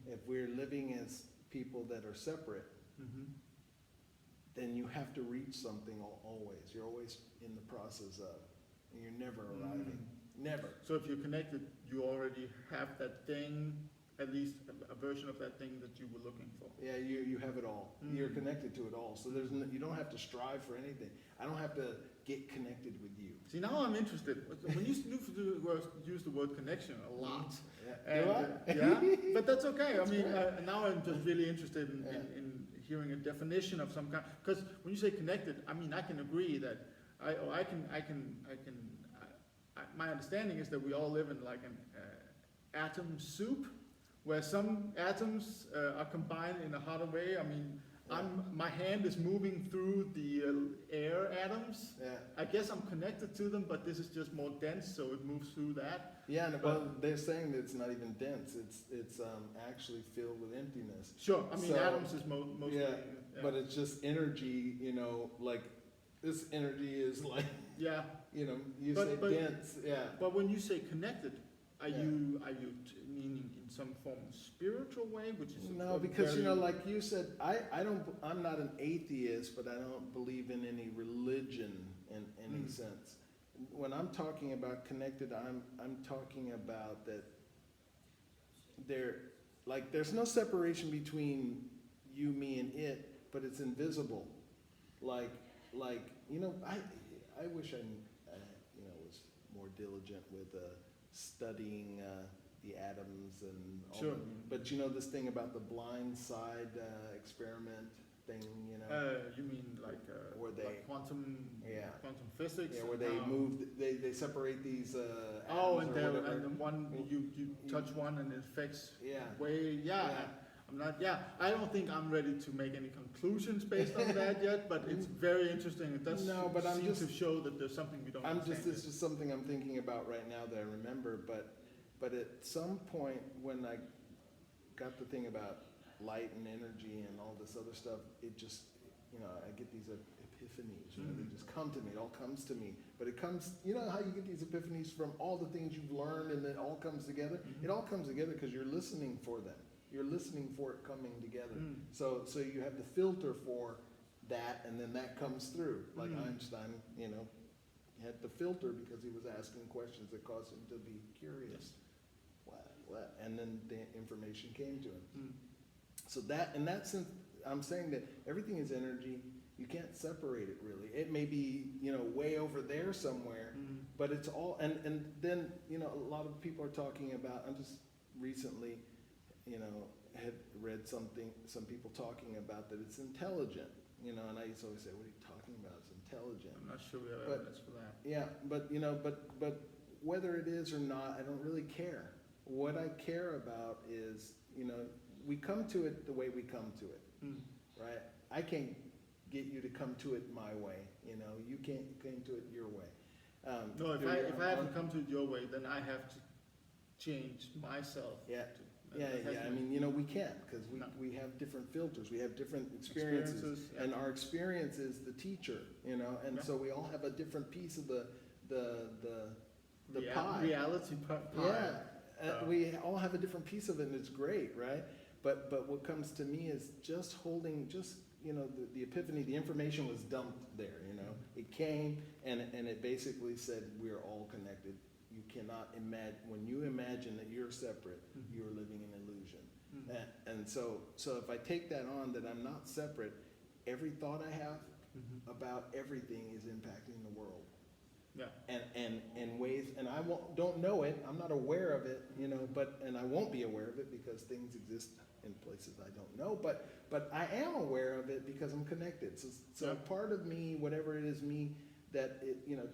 If we're living as people that are separate, then you have to reach something always. You're always in the process of, and you're never arriving. Never. So if you're connected, you already have that thing, at least a version of that thing that you were looking for. Yeah, you have it all. You're connected to it all. So you don't have to strive for anything. I don't have to get connected with you. See, now I'm interested. When you use the word connection a lot. Yeah. But that's okay. I mean, now I'm just really interested in hearing a definition of some kind. Because when you say connected, I mean, I can agree that my understanding is that we all live in like an atom soup, where some atoms are combined in a harder way. I mean, my hand is moving through the air atoms. Yeah. I guess I'm connected to them, but this is just more dense, so it moves through that. Yeah, but they're saying that it's not even dense. It's actually filled with emptiness. Sure, I mean, atoms is mostly. Yeah, but it's just energy. Like this energy is like. Yeah. You say dense. Yeah. But when you say connected, are you meaning in some form of spiritual way, which is no, because like you said, I'm not an atheist, but I don't believe in any religion in any sense. When I'm talking about connected, I'm talking about that there's no separation between you, me, and it, but it's invisible. I wish I was more diligent with studying the atoms and all that. But this thing about the blind side experiment thing, you mean like where like quantum physics? Yeah, where they separate these atoms and then one you touch one and it affects way I'm not. Yeah, I don't think I'm ready to make any conclusions based on that yet. But it's very interesting. It does seem to show that there's something we don't understand. This is something I'm thinking about right now that I remember. But at some point when I got the thing about light and energy and all this other stuff, it just I get these epiphanies. They just come to me. It all comes to me. But it comes. How you get these epiphanies from all the things you've learned, and it all comes together. It all comes together because you're listening for them. You're listening for it coming together. So you have the filter for that, and then that comes through. Like Einstein, had the filter because he was asking questions that caused him to be curious. What? And then the information came to him. So that, in that sense, I'm saying that everything is energy. You can't separate it really. It may be, way over there somewhere, but it's all, and then, a lot of people are talking about, I'm just recently, had read some people talking about that it's intelligent, you know, and I used to always say, what are you talking about? It's intelligent. I'm not sure we have But- evidence for that. Yeah, but you know, but whether it is or not, I don't really care. What I care about is, you know, we come to it the way we come to it, right? I can't get you to come to it my way, you know, you can't come to it your way. No, if through I your if own- I haven't come to it your way, then I have to change myself. Yeah. to- Yeah, that has yeah, to I be- mean, you know, we can't, because No. we have different filters, we have different experiences. yeah. And our experience is the teacher, you know, and Yeah. so we all have a different piece of the pie. Reality pie. Yeah, So- we all have a different piece of it, and it's great, right? But what comes to me is just holding, you know, the epiphany, the information was dumped there, you know? It came, and it basically said, we're all connected. You cannot imagine, when you imagine that you're separate, Mhm. you're living in illusion. Mhm. And so if I take that on, that I'm not separate, every thought I have Mhm. about everything is impacting the world. Yeah. And ways, and I don't know it, I'm not aware of it, you know, and I won't be aware of it because things exist in places I don't know, but I am aware of it because I'm connected. So Yeah. part of me, whatever it is me, that it, you know,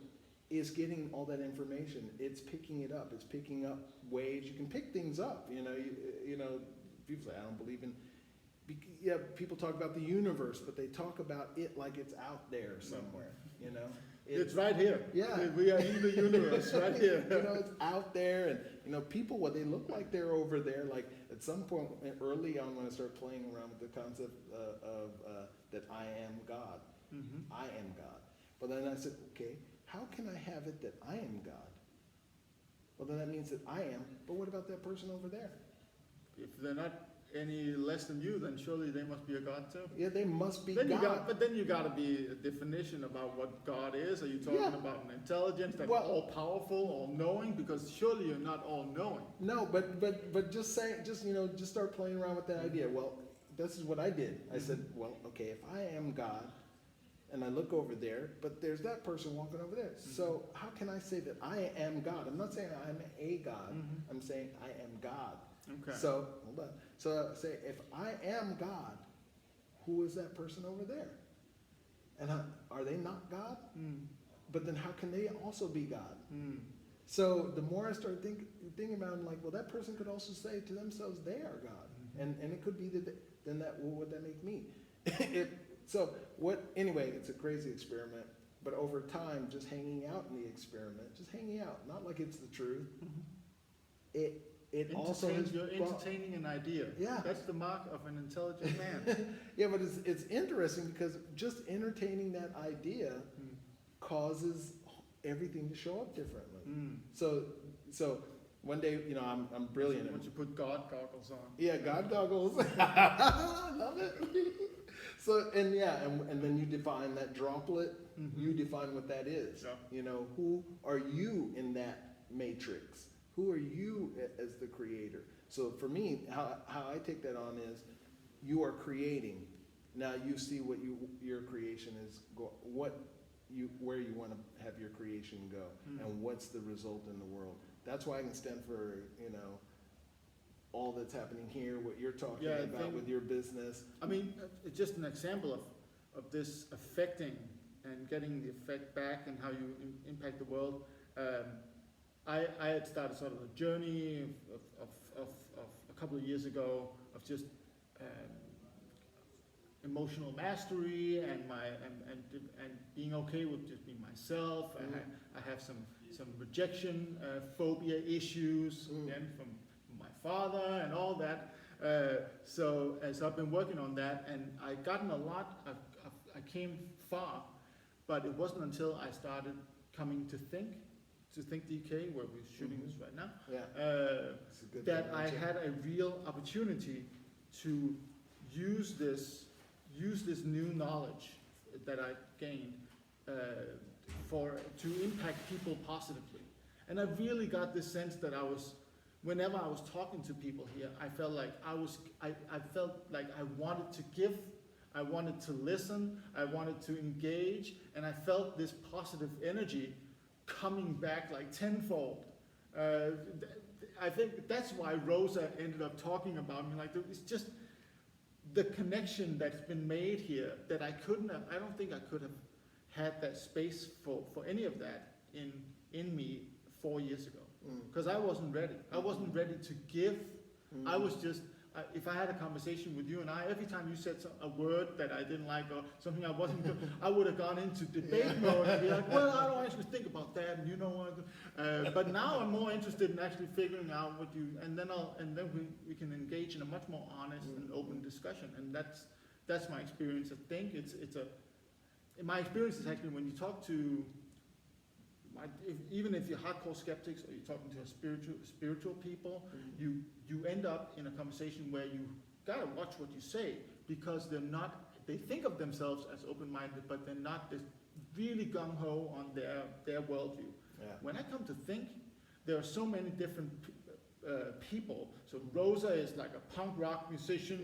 is getting all that information. It's picking it up. It's picking up waves. You can pick things up, you know, you know, people say, I don't believe in, yeah, people talk about the universe, but they talk about it like it's out there somewhere, you know? It's right here. Yeah. We are in the universe, right here. You know, it's out there, and you know, people, what they look like they're over there. Like at some point early on, when I started playing around with the concept of that I am God, Mhm. I am God. But then I said, okay, how can I have it that I am God? Well, then that means that I am. But what about that person over there? If they're not any less than you, then surely they must be a god too. Yeah, they must be Then God. but then you got to be a definition about what God is. Are you talking Yeah. about an intelligence that's Well- all powerful, all knowing? Because surely you're not all knowing. No, but just saying, you know, just start playing around with that idea. Well, this is what I did. I said, well, okay, if I am God, and I look over there, but there's that person walking over there. So how can I say that I am God? I'm not saying I'm a God. Mhm. I'm saying I am God. Okay. So hold on. So say if I am God, who is that person over there? And are they not God? Mm. But then how can they also be God? Mm. So the more I start thinking about it, I'm like, well, that person could also say to themselves, they are God. And it could be that, then what would that make me? Anyway, it's a crazy experiment, but over time, just hanging out in the experiment, just hanging out, not like it's the truth. It also has You're brought- entertaining an idea. Yeah. That's the mark of an intelligent man. Yeah, but it's interesting because just entertaining that idea Mm. causes everything to show up differently. Mm. So one day, you know, I'm brilliant. Once you put God goggles on. Yeah, God goggles. I love it. So, and then you define that droplet. Mhm. You define what that is. Yeah. You know, who are you in that matrix? Who are you as the creator? So for me, how I take that on is, you are creating. Now you see what your creation is, where you want to have your creation go, Mm. and what's the result in the world. That's why I can stand for, you know, all that's happening here, what you're talking Yeah, I about think- with your business. I mean, it's just an example of this affecting and getting the effect back and how you impact the world. I had started sort of a journey of a couple of years ago of just emotional mastery and being okay with just being myself. I have some rejection phobia issues again from my father and all that. So as I've been working on that, and I've gotten a lot. I came far, but it wasn't until I started coming to Think DK, where we're shooting this right now, Yeah, it's a good that thing, I actually. had a real opportunity to use this new knowledge that I gained to impact people positively. And I really got this sense that whenever I was talking to people here, I felt like I felt like I wanted to give, I wanted to listen, I wanted to engage, and I felt this positive energy coming back like tenfold. I think that's why Rosa ended up talking about me. Like, it's just the connection that's been made here that I don't think I could have had that space for any of that in me 4 years ago. Because I wasn't ready. I wasn't ready to give. I was just, if I had a conversation with you and every time you said a word that I didn't like or something I wasn't good, I would have gone into debate mode and be like, well, I don't actually think about that, and you know what. But now I'm more interested in actually figuring out what you, and then we can engage in a much more honest and open discussion, and that's my experience. I think my experience is actually when you talk to, even if you're hardcore skeptics or you're talking to spiritual people, you end up in a conversation where you gotta watch what you say, because they think of themselves as open-minded, but they're not this really gung-ho on their worldview. Yeah. When I come to think, there are so many different people. So Rosa is like a punk rock musician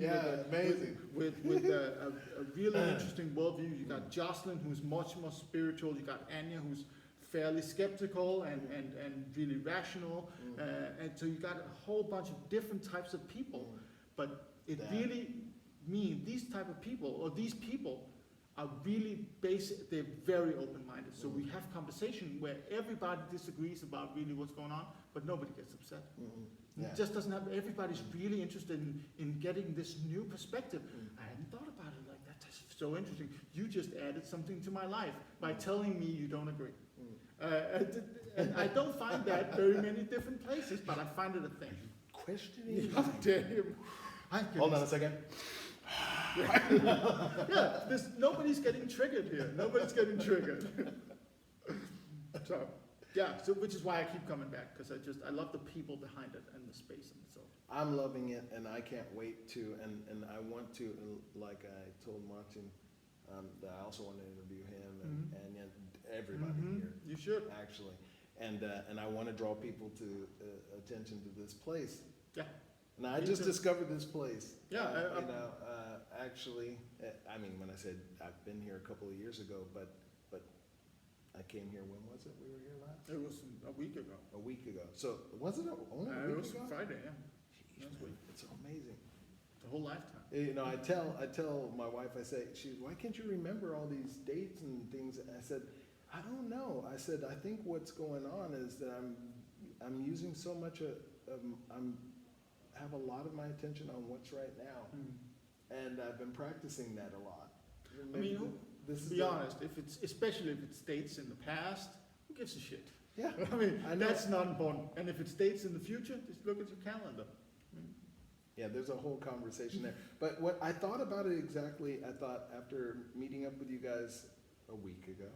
with a really interesting worldview. You got Jocelyn, who's much more spiritual. You got Anya, who's fairly skeptical and really rational, and so you got a whole bunch of different types of people, but it really means these type of people, or these people, are really basic. They're very open-minded. So we have conversation where everybody disagrees about really what's going on, but nobody gets upset. It just doesn't have. Everybody's really interested in getting this new perspective. I hadn't thought about it like that. That's so interesting. You just added something to my life by telling me you don't agree. And I don't find that very many different places, but I find it a thing. Questioning? How dare you? Hold on a second. Yeah, nobody's getting triggered here. Nobody's getting triggered. So which is why I keep coming back, because I love the people behind it and the space and so. I'm loving it, and I can't wait to, and I want to, like I told Martin, that I also want to interview him and everybody here. You should. Actually. And I want to draw people to attention to this place. Yeah. And I just discovered this place. Yeah. Actually, I mean, when I said I've been here a couple of years ago, but I came here, when was it we were here last? It was a week ago. A week ago. So was it only a week ago? It was Friday, yeah. Jeez, man, it's amazing. The whole lifetime. You know, I tell my wife, I say, why can't you remember all these dates and things? I said, I don't know. I said, I think what's going on is that I'm using so much have a lot of my attention on what's right now, and I've been practicing that a lot. Maybe to be honest, especially if it's dates in the past, who gives a shit? Yeah, I mean, that's not important. And if it's dates in the future, just look at your calendar. Yeah, there's a whole conversation there. But what I thought about it exactly, I thought after meeting up with you guys a week ago,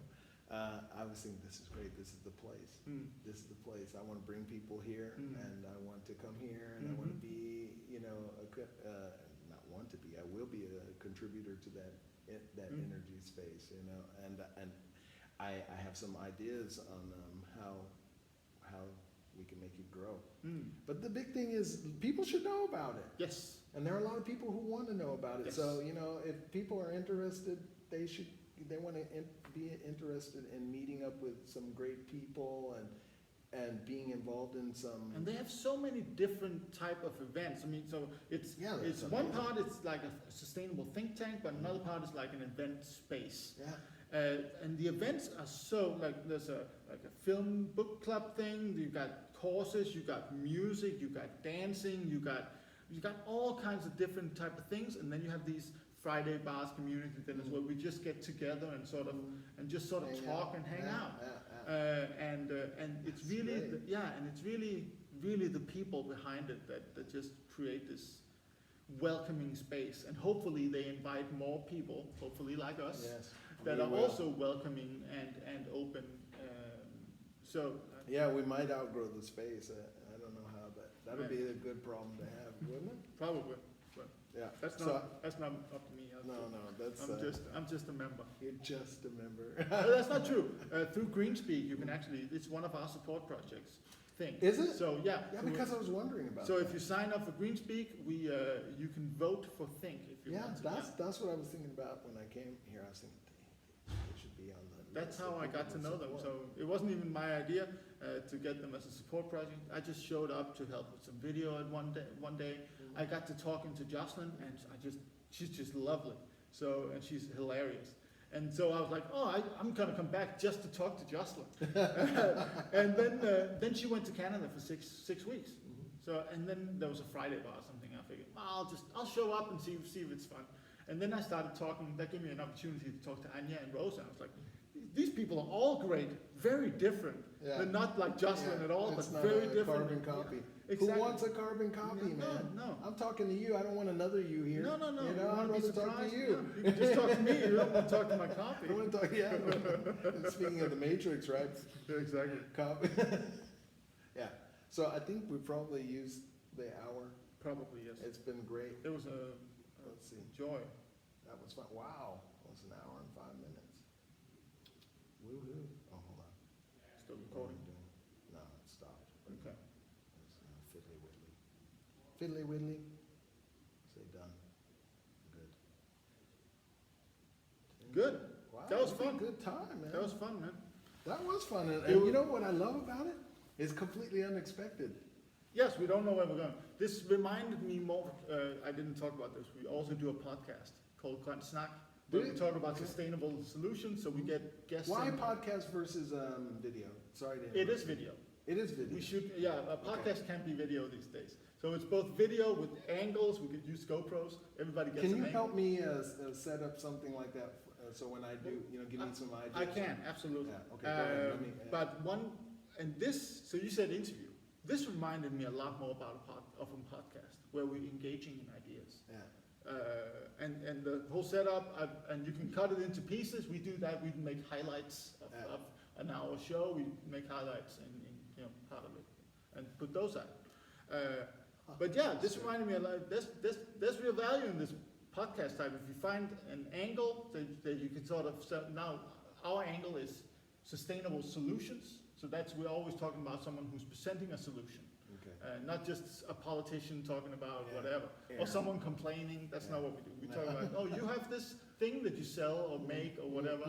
I was thinking, this is great, this is the place. This is the place. I want to bring people here, and I want to come here, and I want to be, not want to be, I will be a contributor to that energy space, and I have some ideas on how we can make it grow. But the big thing is people should know about it. Yes. And there are a lot of people who want to know about it. Yes. So, if people are interested, they want to be interested in meeting up with some great people and being involved in some. And they have so many different type of events. I mean, so it's one part it's like a sustainable think tank, but another part is like an event space. Yeah. And the events are so there's a film book club thing. You got courses, you got music, you got dancing, you got all kinds of different type of things, and then you have these Friday bars, community dinners where we just get together and sort of talk and hang out. And it's really and it's really the people behind it that just create this welcoming space, and hopefully they invite more people, hopefully like us. Yes. That are also welcoming and open. Yeah, we might outgrow the space. I don't know how, but that'll be a good problem to have, wouldn't it? Probably. But yeah. That's not up to me. I'm just a member. You're just a member. That's not true. Through GreenSpeak, you can actually. It's one of our support projects. Is it? So yeah. Yeah, because I was wondering about. So if you sign up for GreenSpeak, you can vote for Think if you want to. That's what I was thinking about when I came here. I was thinking it should be on the. That's list how of I people got to to know them. support. So it wasn't even my idea to get them as a support project. I just showed up to help with some video at one day. I got to talking to Jocelyn, and she's just lovely. So, and she's hilarious. And so I was like, oh, I'm gonna come back just to talk to Jocelyn. And then she went to Canada for six weeks. So, and then there was a Friday bar or something. I figured, I'll show up and see if it's fun. And then I started talking. That gave me an opportunity to talk to Anya and Rosa. I was like, these people are all great, very different. Yeah. They're not like Jocelyn at all, It's but not very a different. carbon copy. Yeah, exactly. Who wants a carbon copy, man? No. I'm talking to you. I don't want another you here. No. You know, You I'd wanna be rather talk to surprised? you. Yeah, you can just talk to me. You don't want to talk to my copy. I want to talk. Yeah. Speaking of the Matrix, right? Yeah, exactly. Copy. Yeah. So I think we probably used the hour. Probably, yes. It's been great. It was a Let's see. joy. That was fun. Wow. It was an hour and 5 minutes. Woohoo. Oh, hold on. Still What am recording. I doing? No, it stopped. Okay. It's fiddly widdly. Fiddly widdly. Say done. Good. Good. Wow. That was it a fun. Good time, man. That was fun, man. That was fun. And, It and was- you know what I love about it? It's completely unexpected. Yes, we don't know where we're going. This reminded me more. I didn't talk about this. We also do a podcast called GreenSpeak, where we Do you? talk about Okay. sustainable solutions. So we get guests. Why in. podcast versus video? Sorry to It interrupt is you. video. It is video. We should. Yeah, a podcast can't be video these days. So it's both video with angles. We could use GoPros. Everybody gets. Can an you angle. help me set up something like that? So when I do, give me some ideas. I can absolutely. Yeah, okay, go ahead. Let me, But one and this. So you said interview. This reminded me a lot more about a podcast where we're engaging in ideas. Yeah. And the whole setup, and you can cut it into pieces. We do that. We make highlights Yeah. of an hour show. We make highlights in part of it, and put those out. But yeah, this reminded me a lot. There's real value in this podcast type. If you find an angle that you can sort of set. Now, our angle is sustainable solutions. So we're always talking about someone who's presenting a solution. Okay. Not just a politician talking about Yeah. whatever, Yeah. or someone complaining. That's not Yeah. what we do. We talk about, oh, you have this thing that you sell or make or whatever.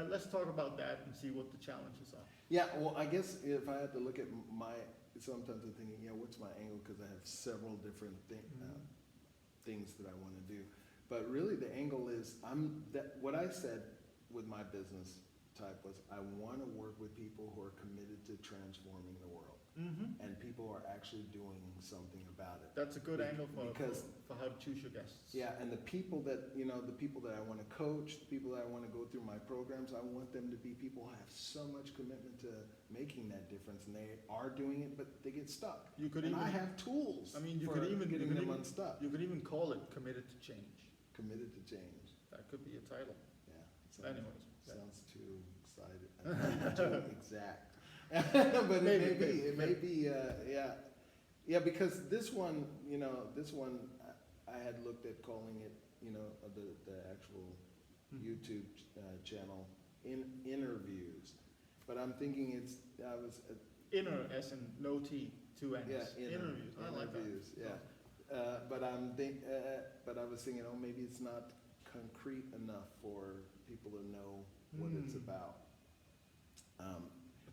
Let's talk about that and see what the challenges are. Yeah, well, I guess if I had to look at sometimes I'm thinking, what's my angle? Because I have several different things that I want to do. But really the angle is, what I said with my business type was, I want to work with people who are committed to transforming the world. Mm-hmm. And people are actually doing something about it. That's a good angle for how to choose your guests. Yeah, and the people that I want to coach, the people that I want to go through my programs, I want them to be people who have so much commitment to making that difference, and they are doing it, but they get stuck. I have tools. You for could even getting them unstuck. You could even call it committed to change. Committed to change. That could be a title. Yeah. Anyways, sounds too excited. Too exact. But it may be, yeah, because this one, I had looked at calling it, the actual YouTube channel, InnerViews, but I'm thinking inner as in no T, two N's. Yeah, Interviews. I like that. InnerViews, yeah. But I was thinking, maybe it's not concrete enough for people to know what it's about.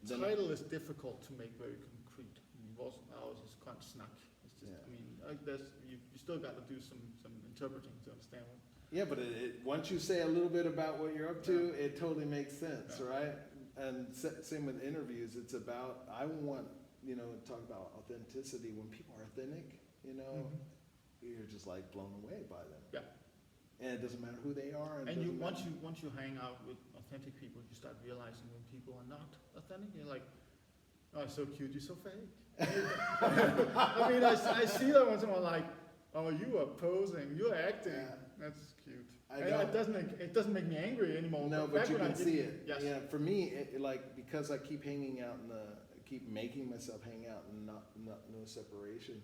The title is difficult to make very concrete. Ours is GreenSpeak. It's just, you still got to do some interpreting to understand what. Yeah, but once you say a little bit about what you're up to, it totally makes sense, right? And same with interviews. It's about, I want, to talk about authenticity. When people are authentic, you're just like blown away by them. Yeah. And it doesn't matter who they are. And once you hang out with authentic people, you start realizing when people are not authentic. You're like, oh, so cute, you're so fake. I see that when someone like, oh, you are posing, you're acting. Yeah. That's cute. It It doesn't make me angry anymore. No, but you can see it. Yes. Yeah, for me, because I keep hanging out keep making myself hang out and no separation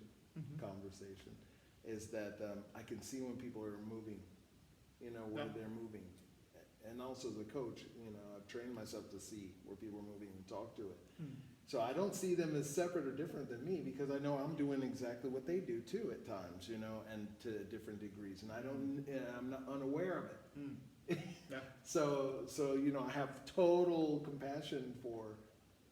conversation, is that I can see when people are moving, where they're moving. And also as a coach, I've trained myself to see where people are moving and talk to it. So I don't see them as separate or different than me, because I know I'm doing exactly what they do too at times, and to different degrees, and I'm not unaware of it. Yeah. So you know, I have total compassion for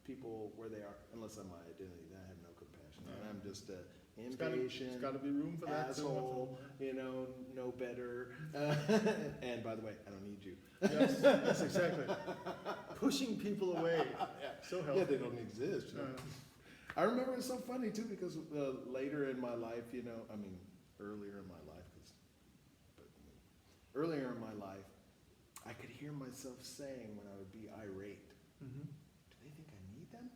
people where they are, unless I'm my identity, then I have no compassion. And I'm just impatient, There's got to be room for that. asshole, you know, no better. And by the way, I don't need you. Yes, exactly. Pushing people away. So helpful. Yeah, they don't exist. You know? I remember it's so funny too, because later in my life, you know, I mean, earlier in my life, earlier in my life, I could hear myself saying when I would be irate, Mm-hmm. do they think I need them?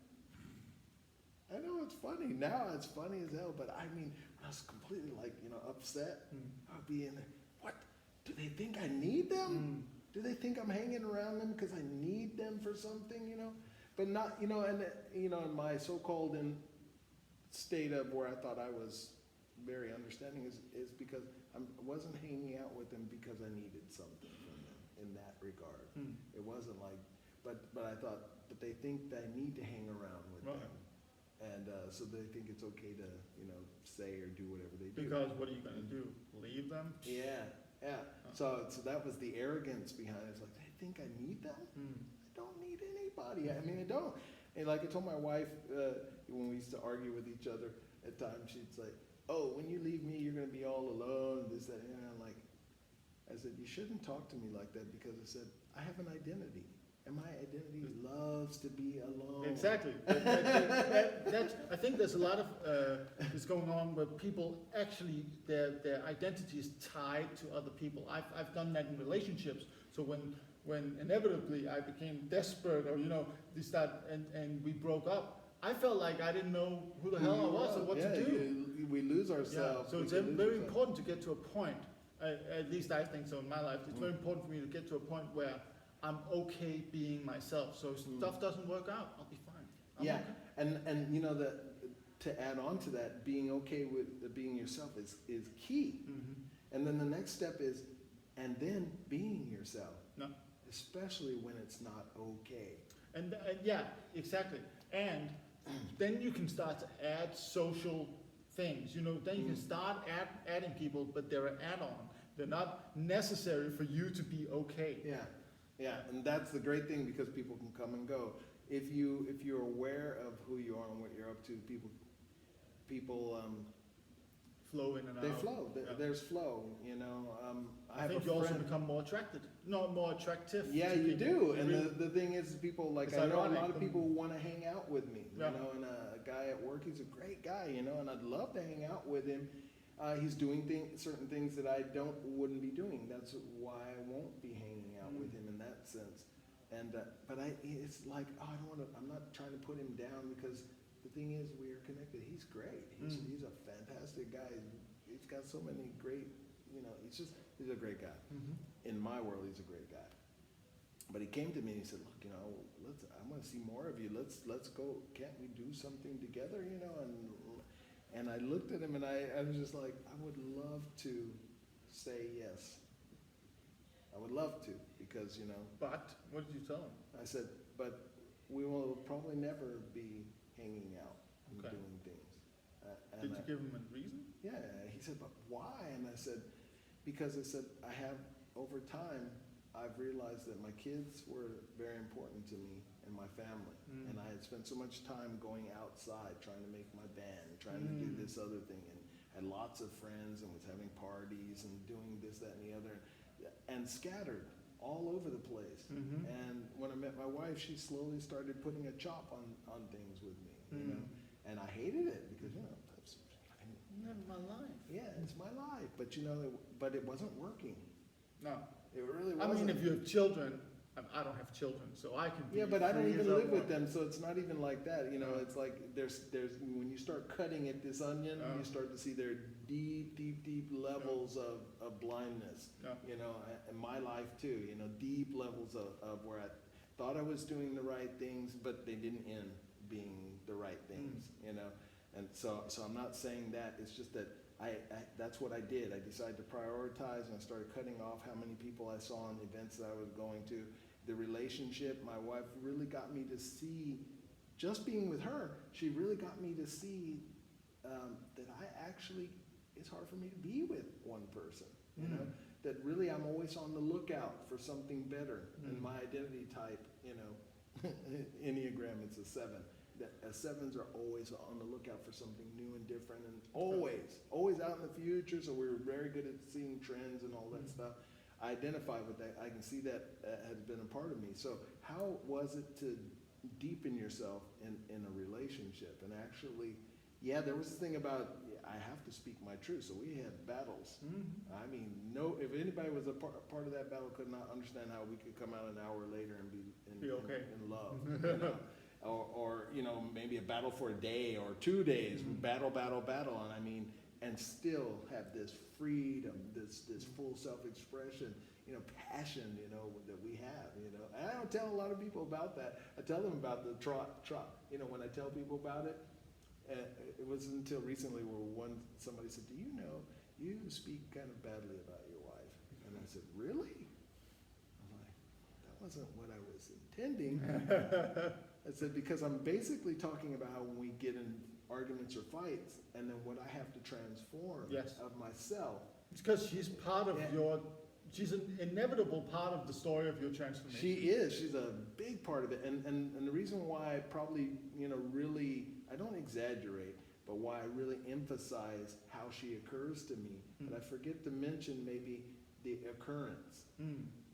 I know it's funny. Now it's funny as hell, but I mean, when I was completely like, you know, upset, I would be in there, what? Do they think I need them? Do they think I'm hanging around them because I need them for something, you know? But not, you know, and you know, in my so-called state of where I thought I was very understanding is because I wasn't hanging out with them because I needed something from them in that regard. It wasn't like, but I thought, but they think that I need to hang around with Right. them. And so they think it's okay to, you know, say or do whatever they do. Because what are you going to do? Leave them? Yeah. So that was the arrogance behind it. It's like, they think I need them? I don't need anybody. I mean, I don't. And like I told my wife, when we used to argue with each other at times, she'd say, oh, when you leave me, you're going to be all alone, this, that, and I'm like, I said, you shouldn't talk to me like that, because I said, I have an identity. And my identity loves to be alone. Exactly. I think there's a lot of this going on where people actually, their identity is tied to other people. I've done that in relationships. So when inevitably I became desperate, or you know, and we broke up, I felt like I didn't know who the hell I was or what to do. We lose ourselves. So it's very important to get to a point. At least I think so in my life. It's very important for me to get to a point where I'm okay being myself. So if stuff doesn't work out, I'll be fine. I'm okay. And you know, that to add on to that, being okay with being yourself is key. And then the next step is, and then being yourself. No. Especially when it's not okay. And yeah, exactly. And then you can start to add social things. You know, then you can start adding people, but they're an add-on. They're not necessary for you to be okay. Yeah, and that's the great thing, because people can come and go. If you're aware of who you are and what you're up to, people flow in and out. they flow. There's flow. You know, I think you also become more attractive. No, more attractive. Yeah, to you people. do. And the thing is, people like, It's I know ironic. a lot of people want to hang out with me. Yeah. You know, and a guy at work, he's a great guy. You know, and I'd love to hang out with him. He's doing certain things that I wouldn't be doing. That's why I won't be hanging out with him in that sense. And but it's like, oh, I'm not trying to put him down, because the thing is, we are connected. He's great. He's a fantastic guy. He's got so many great, you know, he's a great guy. In my world, he's a great guy. But he came to me and he said, look, you know, I want to see more of you. Let's go. Can't we do something together? You know, and I looked at him and I was just like, I would love to say yes. I would love to, because, you know. But what did you tell him? I said, but we will probably never be hanging out and doing things. Did you give him a reason? Yeah, he said, but why? And I said, because I said, over time, I've realized that my kids were very important to me and my family. And I had spent so much time going outside, trying to make my band, trying to do this other thing, and had lots of friends and was having parties and doing this, that, and the other, and scattered all over the place. And when I met my wife, she slowly started putting a chop on things with me, you know, and I hated it, because, you know, Never my life. yeah, it's my life, but you know, but it wasn't working. No. It really I wasn't. mean, if you have children, I don't have children, so I can be Yeah, but I don't free even as live with want. them, so it's not even like that. You know, it's like there's when you start cutting at this onion, you start to see their deep levels of blindness. You know, in my life too. You know, deep levels of where I thought I was doing the right things, but they didn't end being the right things. You know, and so I'm not saying that. It's just that that's what I did. I decided to prioritize, and I started cutting off how many people I saw in events that I was going to. The relationship, my wife really got me to see, just being with her, she really got me to see that it's hard for me to be with one person, you know? that really I'm always on the lookout for something better. And my identity type, you know, Enneagram, it's a 7. Sevens are always on the lookout for something new and different, and always out in the future. So we're very good at seeing trends and all that stuff. I identify with that. I can see that has been a part of me. So how was it to deepen yourself in a relationship? And actually, yeah, there was this thing about, I have to speak my truth. So we had battles. I mean, if anybody was a part of that battle, could not understand how we could come out an hour later and be okay. in love. You know? Or, you know, maybe a battle for a day or 2 days, battle, and I mean, and still have this freedom, this full self-expression, you know, passion, you know, that we have, you know. And I don't tell a lot of people about that. I tell them about the trot. You know, when I tell people about it, it wasn't until recently where somebody said, do you know, you speak kind of badly about your wife? And I said, really? I'm like, that wasn't what I was intending. I said, because I'm basically talking about how when we get in arguments or fights, and then what I have to transform of myself. It's because she's part of she's an inevitable part of the story of your transformation. She is. She's a big part of it. And the reason why I probably, you know, really, I don't exaggerate, but why I really emphasize how she occurs to me, but I forget to mention maybe the occurrence.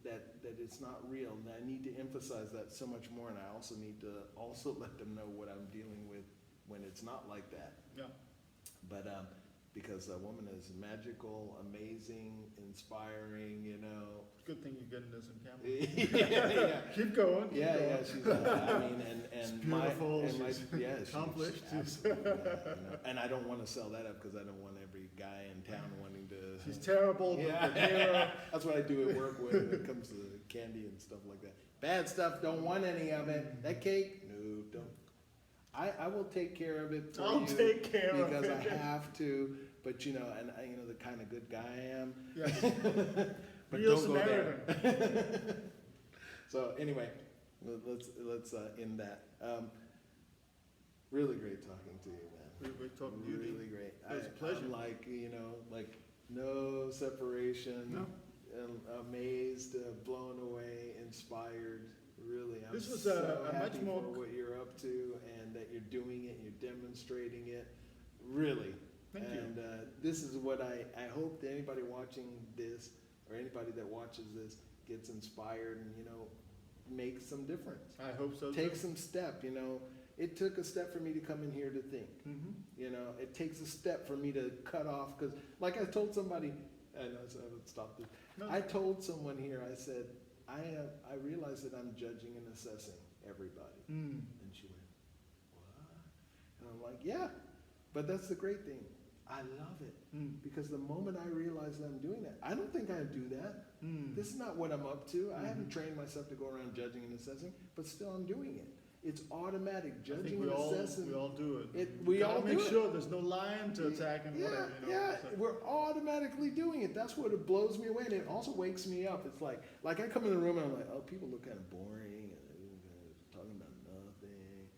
That it's not real, and I need to emphasize that so much more, and I also need to let them know what I'm dealing with when it's not like that. Yeah. But because a woman is magical, amazing, inspiring, you know. Good thing you're getting this on camera. Yeah. Keep going. She's. I mean, and she's beautiful. She's accomplished. Absolutely, you know, and I don't want to sell that up because I don't want every guy in town wanting to. She's terrible. That's what I do at work when it comes to candy and stuff like that. Bad stuff. Don't want any of it. That cake, no, don't. I will take care of it for you. Take care of it. Because I have to, but you know, and I, you know, the kind of good guy I am. Yes. But Real don't Samaritan. go there. So anyway, let's end that. Really great talking to you, man. Really great talking to you. Really great. It was a pleasure. I'm like, you know, like no separation. No. Amazed, blown away, inspired. Really, I'm this was so a happy much more for what you're up to, and that you're doing it, you're demonstrating it. Really. Thank you. And this is what I hope that anybody watching this, or anybody that watches this, gets inspired and, you know, makes some difference. I hope so. Take some step, you know. It took a step for me to come in here to think. You know, it takes a step for me to cut off, because like I told somebody, I know, so I would stop this. No. I told someone here, I said, I realize that I'm judging and assessing everybody. And she went, what? And I'm like, yeah, but that's the great thing. I love it. Because the moment I realize that I'm doing that, I don't think I do that. This is not what I'm up to. I haven't trained myself to go around judging and assessing, but still I'm doing it. It's automatic. Judging and assessing. We all do it. We all make sure there's no lion to attack and whatever. You know, yeah, we're automatically doing it. That's what it blows me away, and it also wakes me up. It's like I come in the room and I'm like, oh, people look kind of boring and they're talking about nothing.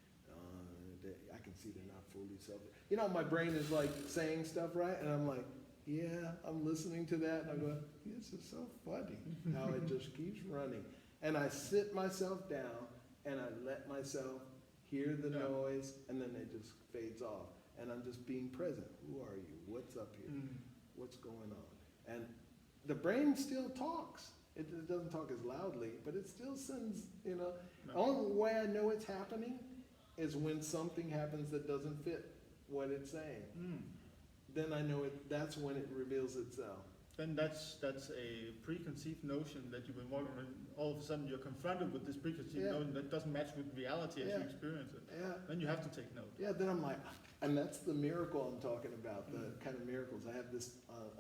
I can see they're not fully self. You know, my brain is like saying stuff, right? And I'm like, yeah, I'm listening to that, and I'm going, this is so funny how it just keeps running. And I sit myself down. And I let myself hear the noise, and then it just fades off. And I'm just being present. Who are you? What's up here? What's going on? And the brain still talks. It doesn't talk as loudly, but it still sends, you know. The only way I know it's happening is when something happens that doesn't fit what it's saying. Then I know that's when it reveals itself. Then that's a preconceived notion that you've been working on. All of a sudden you're confronted with this preconceived notion that doesn't match with reality as you experience it. Then you have to take note. Then I'm like, and that's the miracle I'm talking about, the kind of miracles. I have this,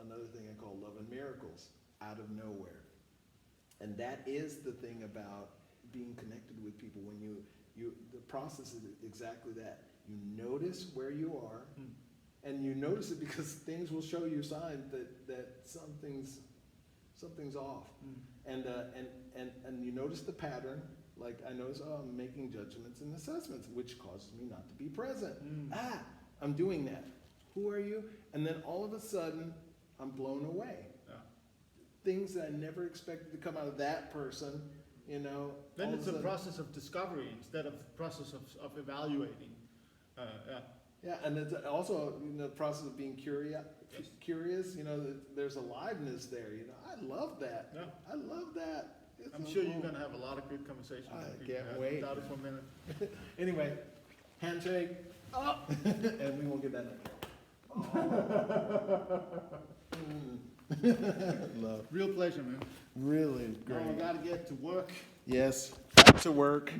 another thing I call love and miracles, out of nowhere. And that is the thing about being connected with people. When the process is exactly that. You notice where you are, and you notice it because things will show you signs that something's off. And you notice the pattern. Like I notice, I'm making judgments and assessments, which causes me not to be present. I'm doing that. Who are you? And then all of a sudden, I'm blown away. things that I never expected to come out of that person, you know. Then all of it's a a sudden- process of discovery instead of process of evaluating. Yeah. Yeah, and it's also, you know, the process of being curious, Yes. you know, there's aliveness there, you know. I love that. Yeah. I love that. It's I'm so sure cool. you're gonna have a lot of good conversations. I with people. can't Yeah, wait. Without it for a minute. Anyway, handshake, up, and we won't get that. Love. Real pleasure, man. Really Now I great. gotta get to work. Yes, back to work.